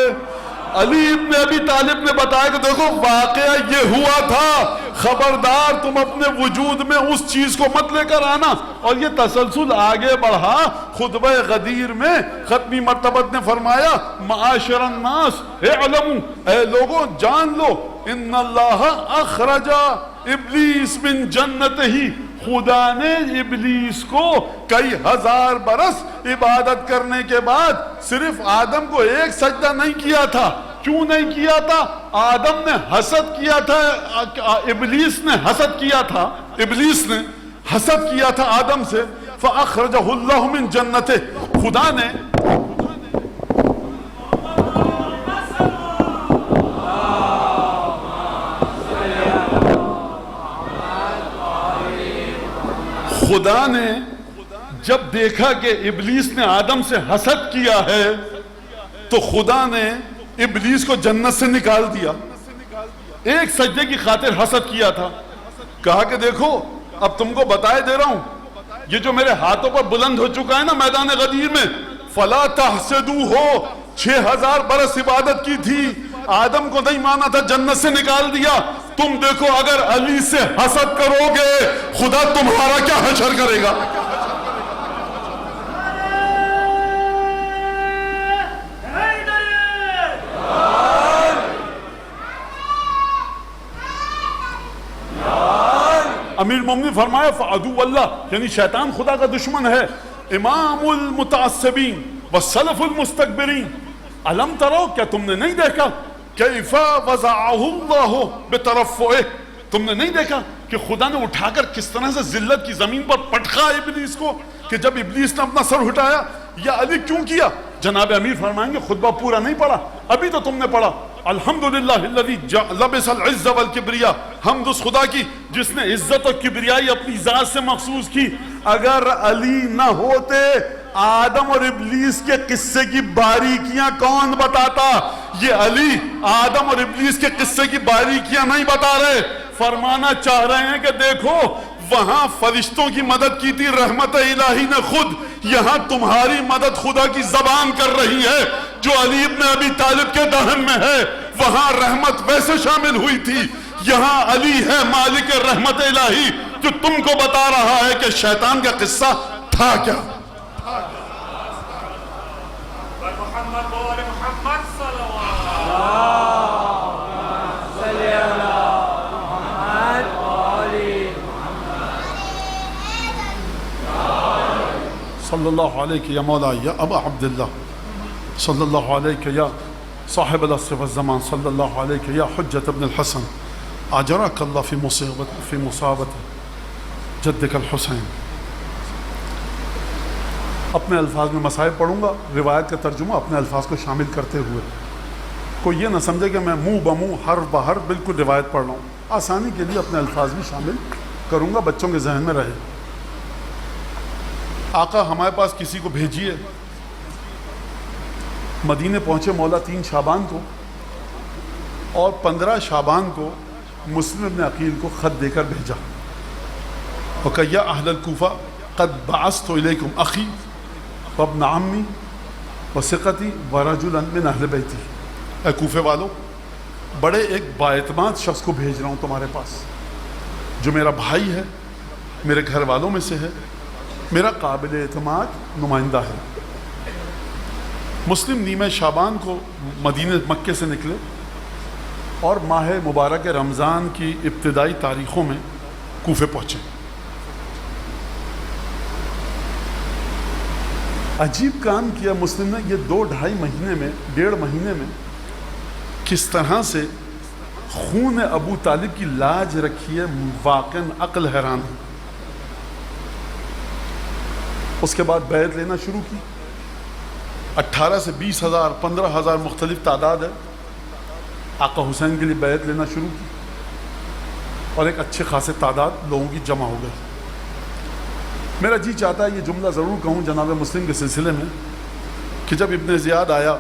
علی ابن ابی طالب نے بتایا کہ دیکھو واقعہ یہ ہوا تھا، خبردار تم اپنے وجود میں اس چیز کو مت لے کر آنا۔ اور یہ تسلسل آگے بڑھا، خطبہ غدیر میں ختمی مرتبت نے فرمایا معاشر الناس اعلموا، اے لوگوں جان لو، ان اللہ اخرج ابلیس من جنتہ، خدا نے ابلیس کو کئی ہزار برس عبادت کرنے کے بعد صرف آدم کو ایک سجدہ نہیں کیا تھا۔ کیوں نہیں کیا تھا؟ آدم نے حسد کیا تھا، ابلیس نے حسد کیا تھا، ابلیس نے حسد کیا تھا آدم سے، فأخرجہ اللہ من جنتہ، خدا نے خدا نے جب دیکھا کہ ابلیس نے آدم سے حسد کیا ہے تو خدا نے ابلیس کو جنت سے نکال دیا۔ ایک سجدے کی خاطر حسد کیا تھا، کہا کہ دیکھو اب تم کو بتائے دے رہا ہوں، یہ جو میرے ہاتھوں پر بلند ہو چکا ہے نا میدان غدیر میں، فلا تحسدو ہو، 6000 برس عبادت کی تھی، آدم کو نہیں مانا تھا، جنت سے نکال دیا، تم دیکھو اگر علی سے حسد کرو گے خدا تمہارا کیا حشر کرے گا۔ امیر مومنین فرمایا فعدو اللہ، یعنی شیطان خدا کا دشمن ہے۔ امام المتعصبین والسلف المستكبرین، علم ترو، کیا تم نے نہیں دیکھا کیف وضعہ اللہ بترفعہ، تم نے نہیں دیکھا کہ خدا نے اٹھا کر کس طرح سے ذلت کی زمین پر پٹکا ابلیس کو، کہ جب ابلیس نے اپنا سر اٹھایا، یا علی کیوں کیا؟ جناب امیر فرمائیں گے خطبہ پورا نہیں پڑھا، ابھی تو تم نے پڑھا الحمدللہ الذی لبس العز والکبریاء، حمد اس خدا کی جس نے عزت اور کبریائی اپنی ذات سے مخصوص کی۔ اگر علی نہ ہوتے آدم اور ابلیس کے قصے کی باریکیاں کون بتاتا؟ یہ علی آدم اور ابلیس کے قصے کی باریکیاں نہیں بتا رہے، فرمانا چاہ رہے ہیں کہ دیکھو وہاں فرشتوں کی مدد کی تھی رحمت الہی نے خود، یہاں تمہاری مدد خدا کی زبان کر رہی ہے جو علی ابن ابی طالب کے دہن میں ہے، وہاں رحمت ویسے شامل ہوئی تھی، یہاں علی ہے مالک رحمت الہی جو تم کو بتا رہا ہے کہ شیطان کا قصہ تھا کیا۔ صلی اللہ علیہ یا مولا یا ابا عبداللہ، صلی اللہ علیہ یا صاحب العصر والزمان، صلی اللہ علیہ یا حجت ابن الحسن، اجرک اللہ فی مصابت جدک الحسین۔ اپنے الفاظ میں مصائب پڑھوں گا، روایت کا ترجمہ اپنے الفاظ کو شامل کرتے ہوئے، کوئی یہ نہ سمجھے کہ میں منہ بمنہ حرف بحرف بالکل روایت پڑھ رہا ہوں، آسانی کے لیے اپنے الفاظ بھی شامل کروں گا، بچوں کے ذہن میں رہے۔ آقا ہمارے پاس کسی کو بھیجیے، مدینے پہنچے مولا 3 شعبان کو، اور 15 شعبان کو مسلم ابن عقیل کو خط دے کر بھیجا، اور کہا یا اہل الکوفہ قد بعثت الیکم اخی وابن عمی وثقتی ورجلا من اہل بیتی، اے کوفے والو بڑے ایک بااعتماد شخص کو بھیج رہا ہوں تمہارے پاس، جو میرا بھائی ہے، میرے گھر والوں میں سے ہے، میرا قابل اعتماد نمائندہ ہے۔ مسلم نیمہ شعبان کو مدینہ مکے سے نکلے اور ماہ مبارک رمضان کی ابتدائی تاریخوں میں کوفے پہنچے۔ عجیب کام کیا مسلم نے، یہ 2-2.5 مہینے میں، 1.5 مہینے میں کس طرح سے خون ابو طالب کی لاج رکھی ہے، واقعاً عقل حیران ہے۔ اس کے بعد بیعت لینا شروع کی، 18 سے 20,000 15,000 مختلف تعداد ہے، آقا حسین کے لیے بیعت لینا شروع کی، اور ایک اچھے خاصے تعداد لوگوں کی جمع ہو گئی۔ میرا جی چاہتا ہے یہ جملہ ضرور کہوں جناب مسلم کے سلسلے میں، کہ جب ابن زیاد آیا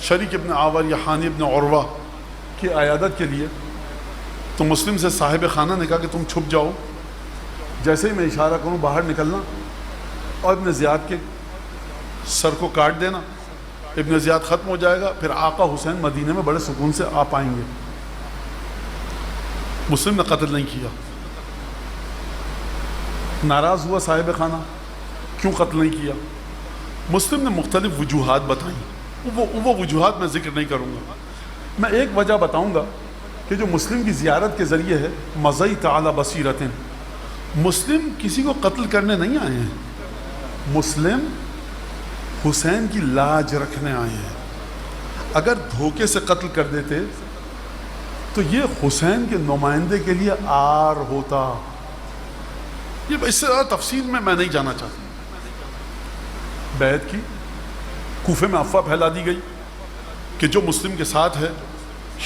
شریک ابن عاور یا حانی ابن عروہ کی عیادت کے لیے، تو مسلم سے صاحب خانہ نے کہا کہ تم چھپ جاؤ، جیسے ہی میں اشارہ کروں باہر نکلنا، اور ابن زیاد کے سر کو کاٹ دینا، ابن زیاد ختم ہو جائے گا، پھر آقا حسین مدینے میں بڑے سکون سے آ پائیں گے۔ مسلم نے قتل نہیں کیا۔ ناراض ہوا صاحب خانہ، کیوں قتل نہیں کیا؟ مسلم نے مختلف وجوہات بتائیں، وہ وجوہات میں ذکر نہیں کروں گا۔ میں ایک وجہ بتاؤں گا کہ جو مسلم کی زیارت کے ذریعے ہے، مزئی تعالی بصیرتن، مسلم کسی کو قتل کرنے نہیں آئے ہیں، مسلم حسین کی لاج رکھنے آئے ہیں۔ اگر دھوکے سے قتل کر دیتے تو یہ حسین کے نمائندے کے لیے آر ہوتا۔ یہ اس سے زیادہ تفصیل میں نہیں جانا چاہتا۔ بیعت کی، کوفے میں افواہ پھیلا دی گئی کہ جو مسلم کے ساتھ ہے،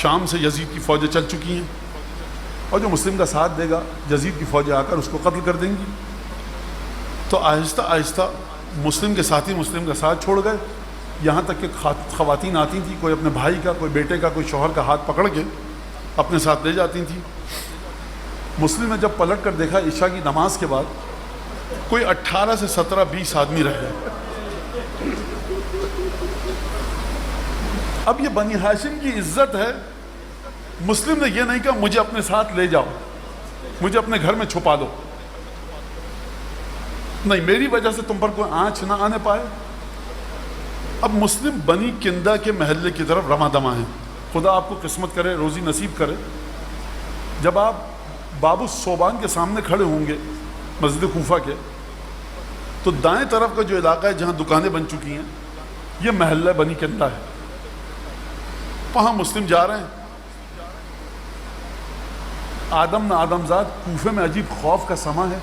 شام سے یزید کی فوجیں چل چکی ہیں، اور جو مسلم کا ساتھ دے گا یزید کی فوجیں آ کر اس کو قتل کر دیں گی۔ تو آہستہ آہستہ مسلم کے ساتھی مسلم کا ساتھ چھوڑ گئے، یہاں تک کہ خواتین آتی تھیں، کوئی اپنے بھائی کا، کوئی بیٹے کا، کوئی شوہر کا ہاتھ پکڑ کے اپنے ساتھ لے جاتی تھیں۔ مسلم نے جب پلٹ کر دیکھا عشاء کی نماز کے بعد کوئی 18 سے 17 20 آدمی رہ گئے۔ اب یہ بنی ہاشم کی عزت ہے، مسلم نے یہ نہیں کہا مجھے اپنے ساتھ لے جاؤ، مجھے اپنے گھر میں چھپا دو، نہیں، میری وجہ سے تم پر کوئی آنچ نہ آنے پائے۔ اب مسلم بنی کندہ کے محلے کی طرف رواں دواں ہیں۔ خدا آپ کو قسمت کرے، روزی نصیب کرے، جب آپ باب الصوبان کے سامنے کھڑے ہوں گے مسجد کوفہ کے، تو دائیں طرف کا جو علاقہ ہے جہاں دکانیں بن چکی ہیں، یہ محلہ بنی کندہ ہے، وہاں مسلم جا رہے ہیں۔ آدم نہ آدمزاد، کوفے میں عجیب خوف کا سما ہے،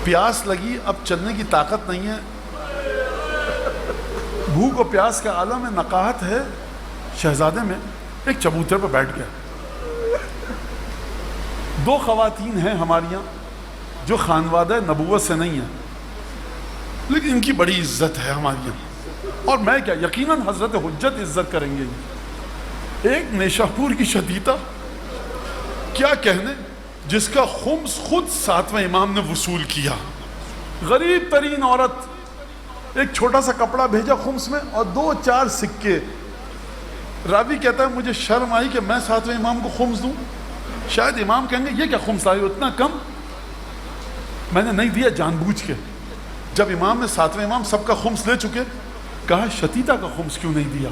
پیاس لگی، اب چلنے کی طاقت نہیں ہے، بھوک و پیاس کا عالم ہے، نقاہت ہے، شہزادے میں ایک چبوترے پہ بیٹھ گیا۔ دو خواتین ہیں ہماریاں جو خانوادہ نبوت سے نہیں ہیں، لیکن ان کی بڑی عزت ہے ہمارے یہاں، اور میں کیا، یقیناً حضرت حجت عزت کریں گے۔ ایک نیشاپور کی شدیدہ، کیا کہنے، جس کا خمس خود 7ویں امام نے وصول کیا، غریب ترین عورت، ایک چھوٹا سا کپڑا بھیجا خمس میں اور 2-4 سکے۔ راوی کہتا ہے مجھے شرم آئی کہ میں 7ویں امام کو خمس دوں، شاید امام کہیں گے یہ کیا خمس آئی اتنا کم، میں نے نہیں دیا جان بوجھ کے۔ جب امام نے 7ویں امام سب کا خمس لے چکے، کہا شتیتا کا خمس کیوں نہیں دیا؟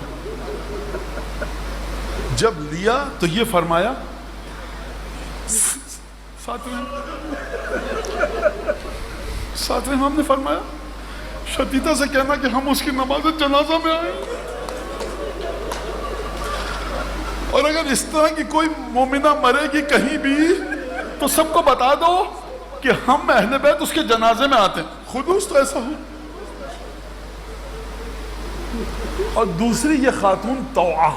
جب لیا تو یہ فرمایا، 7ویں امام نے فرمایا شتیتا سے کہنا کہ ہم اس کی نماز جنازہ میں آئے، اور اگر اس طرح کی کوئی مومنہ مرے گی کہیں بھی تو سب کو بتا دو کہ ہم اہل بیت اس کے جنازے میں آتے ہیں، خلوص تو ایسا ہو۔ اور دوسری یہ خاتون طوعہ،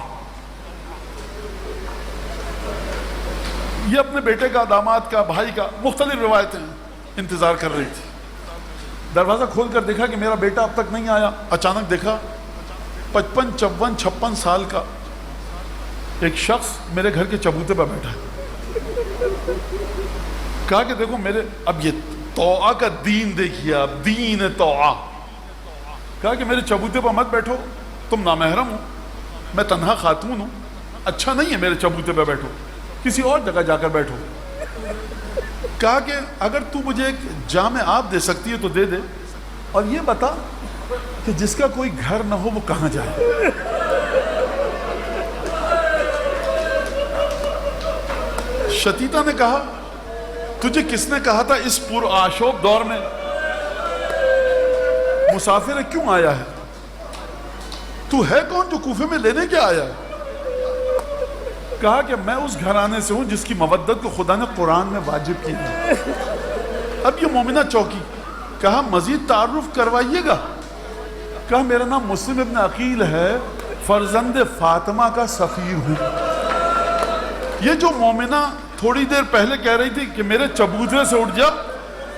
یہ اپنے بیٹے کا، داماد کا، بھائی کا، مختلف روایتیں انتظار کر رہی تھی۔ دروازہ کھول کر دیکھا کہ میرا بیٹا اب تک نہیں آیا، اچانک دیکھا 55 54 56 سال کا ایک شخص میرے گھر کے چبوتے پر بیٹھا ہے۔ کہا کہ دیکھو میرے، اب یہ طوعہ کا دین دیکھیے، اب دین طوعہ، کہا کہ میرے چبوتے پر مت بیٹھو، تم نامحرم ہو، میں تنہا خاتون ہوں، اچھا نہیں ہے میرے چبوتے پہ بیٹھو، کسی اور جگہ جا کر بیٹھو۔ کہا کہ اگر تو مجھے ایک جام آب دے سکتی ہے تو دے دے، اور یہ بتا کہ جس کا کوئی گھر نہ ہو وہ کہاں جائے۔ شتیتا نے کہا تجھے کس نے کہا تھا اس پرآشوب دور میں مسافر کیوں آیا ہے؟ تو ہے کون جو کوفے میں لینے کیا آیا ہے؟ کہا کہ میں اس گھرانے سے ہوں جس کی مودت کو خدا نے قرآن میں واجب کی ہے۔ اب یہ مومنہ چوکی، کہا مزید تعارف کروائیے گا؟ کہا میرا نام مسلم ابن عقیل ہے، فرزند فاطمہ کا سفیر ہوں۔ یہ جو مومنہ تھوڑی دیر پہلے کہہ رہی تھی کہ میرے چبوترے سے اٹھ جا،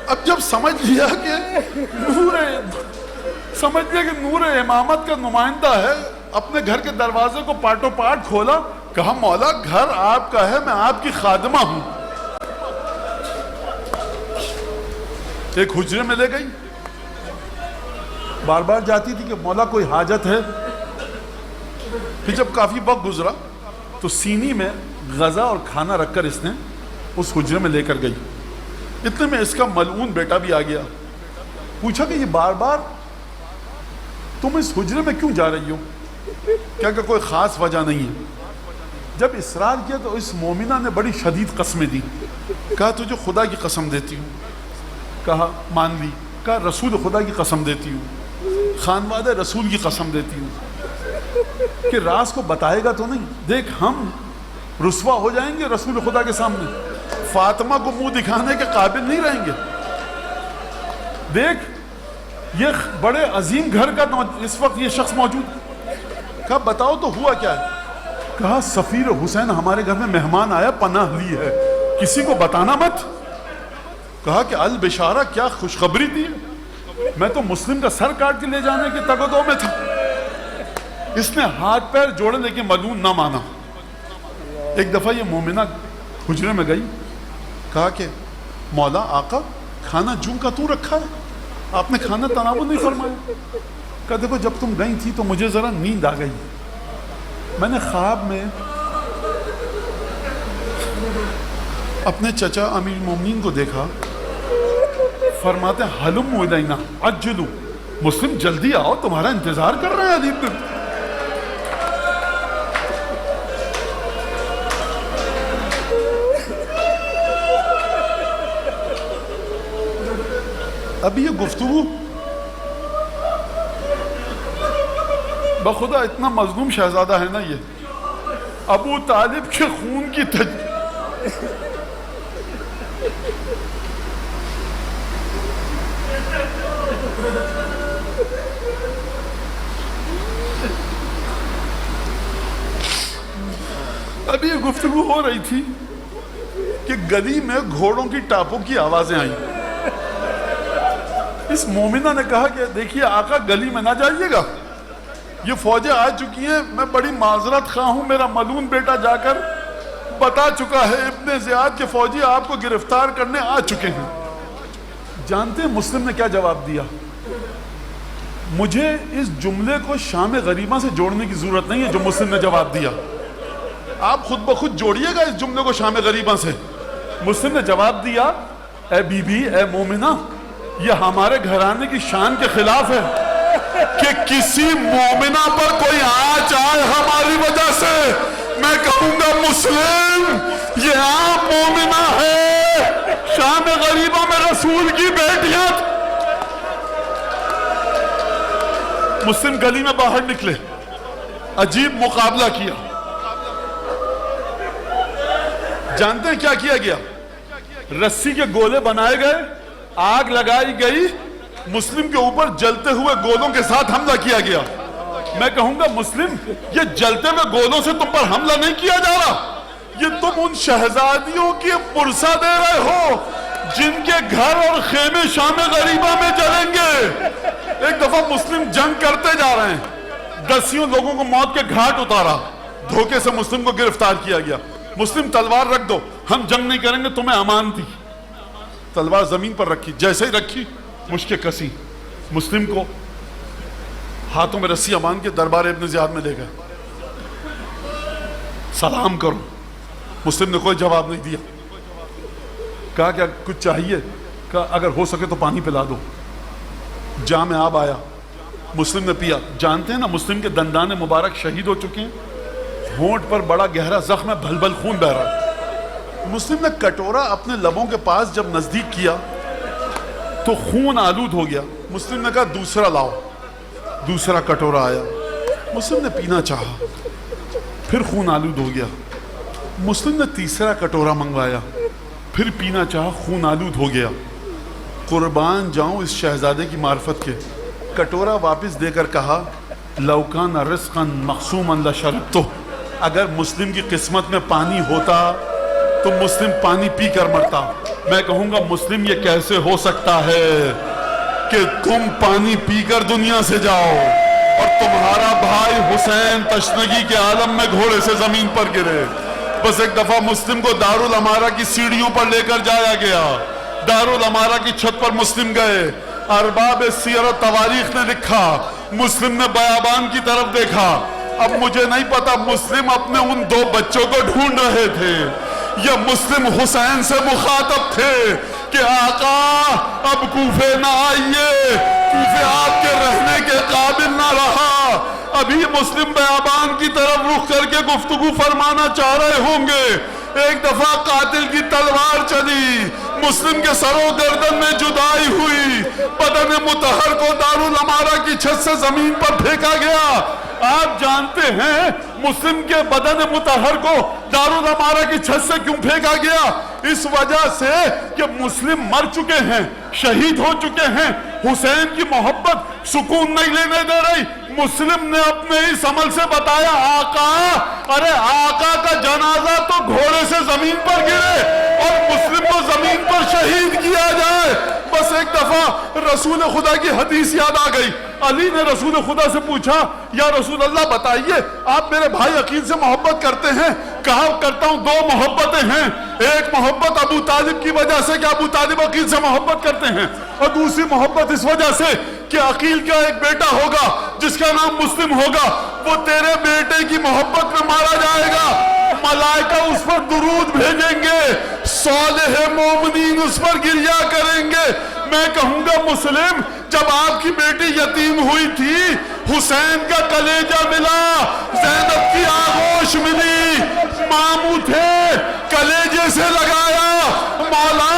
اب جب سمجھ لیا کہ نور امامت کا نمائندہ ہے، اپنے گھر کے دروازے کو پاٹو پاٹ کھولا، کہا مولا گھر آپ کا ہے، میں آپ کی خادمہ ہوں۔ ایک حجرے میں لے گئی، بار بار جاتی تھی کہ مولا کوئی حاجت ہے. پھر جب کافی وقت گزرا تو سینی میں غذا اور کھانا رکھ کر اس نے اس حجرے میں لے کر گئی. اتنے میں اس کا ملعون بیٹا بھی آ گیا. پوچھا کہ یہ بار بار تم اس حجرے میں کیوں جا رہی ہو؟ کیا کہ کوئی خاص وجہ نہیں ہے. جب اصرار کیا تو اس مومنہ نے بڑی شدید قسمیں دی. کہا تجھے خدا کی قسم دیتی ہوں. کہا مان لی. کہا رسول خدا کی قسم دیتی ہوں, خانوادہ رسول کی قسم دیتی ہوں کہ راز کو بتائے گا تو نہیں. دیکھ ہم رسوا ہو جائیں گے رسول خدا کے سامنے, فاطمہ کو منہ دکھانے کے قابل نہیں رہیں گے. دیکھ یہ بڑے عظیم گھر کا اس وقت یہ شخص موجود. کہا بتاؤ تو ہوا کیا ہے؟ کہا سفیر حسین ہمارے گھر میں مہمان آیا, پناہ لی ہے, کسی کو بتانا مت. کہا کہ البشارہ, کیا خوشخبری تھی؟ میں تو مسلم کا سر کاٹ کے لے جانے کے تگدو میں تھا. اس نے ہاتھ پیر جوڑے لیکن ملعون نہ مانا. ایک دفعہ یہ مومنہ حجرے میں گئی. کہا کہ مولا آقا کھانا جوں کا تو رکھا ہے, آپ نے کھانا تناول نہیں فرمایا. کہا دیکھو جب تم گئی تھی تو مجھے ذرا نیند آ گئی. میں نے خواب میں اپنے چچا امیر المومنین کو دیکھا, فرماتے ہیں حلم الینا عجلو, مسلم جلدی آؤ تمہارا انتظار کر رہے ہیں. عجیب ابھی یہ گفتگو بخدا اتنا مظلوم شہزادہ ہے نا یہ, ابو طالب کے خون کی ابھی یہ گفتگو ہو رہی تھی کہ گلی میں گھوڑوں کی ٹاپوں کی آوازیں آئیں. اس مومنہ نے کہا کہ دیکھیے آقا گلی میں نہ جائیے گا, یہ فوجیں آ چکی ہیں, میں بڑی معذرت خواہ ہوں, میرا ملعون بیٹا جا کر بتا چکا ہے ابن زیاد کے فوجی آپ کو گرفتار کرنے آ چکے ہیں. جانتے ہیں مسلم نے کیا جواب دیا؟ مجھے اس جملے کو شام غریبہ سے جوڑنے کی ضرورت نہیں ہے جو مسلم نے جواب دیا, آپ خود بخود جوڑیے گا اس جملے کو شام غریبہ سے. مسلم نے جواب دیا اے بی بی, اے مومنہ, یہ ہمارے گھرانے کی شان کے خلاف ہے کہ کسی مومنہ پر کوئی آنچ آئے ہماری وجہ سے. میں کہوں گا مسلم یہ عام مومنہ ہے, شام غریبہ میں رسول کی بیٹیاں. مسلم گلی میں باہر نکلے, عجیب مقابلہ کیا. جانتے ہیں کیا کیا گیا؟ رسی کے گولے بنائے گئے, آگ لگائی گئی, مسلم کے اوپر جلتے ہوئے گولوں کے ساتھ حملہ کیا گیا. میں کہوں گا مسلم یہ جلتے ہوئے گولوں سے تم پر حملہ نہیں کیا جا رہا, یہ تم ان شہزادیوں کی پرسہ دے رہے ہو جن کے گھر اور خیمے شام غریبہ میں جلیں گے. ایک دفعہ مسلم جنگ کرتے جا رہے ہیں, دسیوں لوگوں کو موت کے گھاٹ اتارا, دھوکے سے مسلم کو گرفتار کیا گیا. مسلم تلوار رکھ دو, ہم جنگ نہیں کریں گے, تمہیں امان تھی. تلوار زمین پر رکھی, جیسے ہی رکھی مشکیں کسی, مسلم کو ہاتھوں میں رسی امان کے دربار ابن زیاد میں لے گئے. سلام کرو. مسلم نے کوئی جواب نہیں دیا. کہا کہ کچھ چاہیے؟ کہا اگر ہو سکے تو پانی پلا دو. جام آب آیا, مسلم نے پیا. جانتے ہیں نا مسلم کے دندان مبارک شہید ہو چکے ہیں, ہونٹ پر بڑا گہرا زخم ہے, بھل بھل خون بہ رہا ہے. مسلم نے کٹورا اپنے لبوں کے پاس جب نزدیک کیا تو خون آلود ہو گیا. مسلم نے کہا دوسرا لاؤ. دوسرا کٹورا آیا, مسلم نے پینا چاہا, پھر خون آلود ہو گیا. مسلم نے تیسرا کٹورا منگوایا, پھر پینا چاہا, خون آلود ہو گیا. قربان جاؤں اس شہزادے کی معرفت کے. کٹورا واپس دے کر کہا لو کان رزقا مقسوما لشربتہ, اگر مسلم کی قسمت میں پانی ہوتا تو مسلم پانی پی کر مرتا. میں کہوں گا مسلم یہ کیسے ہو سکتا ہے کہ تم پانی پی کر دنیا سے جاؤ اور تمہارا بھائی حسین تشنگی کے عالم میں گھوڑے سے زمین پر گرے. بس ایک دفعہ مسلم کو دارالامارہ کی سیڑھیوں پر لے کر جایا گیا. دارالامارہ کی چھت پر مسلم گئے, ارباب سیر و تواریخ نے لکھا، مسلم نے بیابان کی طرف دیکھا۔ اب مجھے نہیں پتا مسلم اپنے ان 2 بچوں کو ڈھونڈ رہے تھے یا مسلم حسین سے مخاطب تھے کہ آقا اب کوفے نہ آئیے، کوفے آپ کے رہنے کے قابل نہ رہا۔ ابھی مسلم بیابان کی طرف رخ کر کے گفتگو فرمانا چاہ رہے ہوں گے، ایک دفعہ قاتل کی تلوار چلی، مسلم کے سر و گردن میں جدائی ہوئی، بدن مطہر کو دارالامارہ کی چھت سے زمین پر پھینکا گیا۔ آپ جانتے ہیں مسلم کے بدن مطہر کو دارالامارہ کی چھت سے کیوں پھینکا گیا؟ اس وجہ سے کہ مسلم مر چکے ہیں، شہید ہو چکے ہیں، حسین کی محبت سکون نہیں لینے دے رہی۔ مسلم نے اپنے اس عمل سے بتایا آقا، ارے آقا کا جنازہ تو گھوڑے سے زمین پر گرے اور مسلم کو زمین پر شہید کیا جائے۔ بس ایک دفعہ رسول خدا کی حدیث یاد آ گئی۔ علی نے رسول خدا سے پوچھا یا رسول اللہ بتائیے آپ میرے بھائی عقیل سے محبت کرتے ہیں؟ کہا کرتا ہوں 2 محبتیں ہیں، ایک محبت ابو طالب کی وجہ سے کہ ابو طالب عقیل سے محبت کرتے ہیں، اور دوسری محبت اس وجہ سے کہ عقیل کا ایک بیٹا ہوگا جس کا نام مسلم ہوگا، وہ تیرے بیٹے کی محبت میں مارا جائے گا، ملائکہ اس پر درود بھیجیں گے، صالح مومنین اس پر گریا کریں گے۔ میں کہوں گا مسلم جب آپ کی بیٹی یتیم ہوئی تھی، حسین کا کلیجہ ملا، زینب کی آغوش ملی، ماموں تھے کلیجے سے لگایا، مولا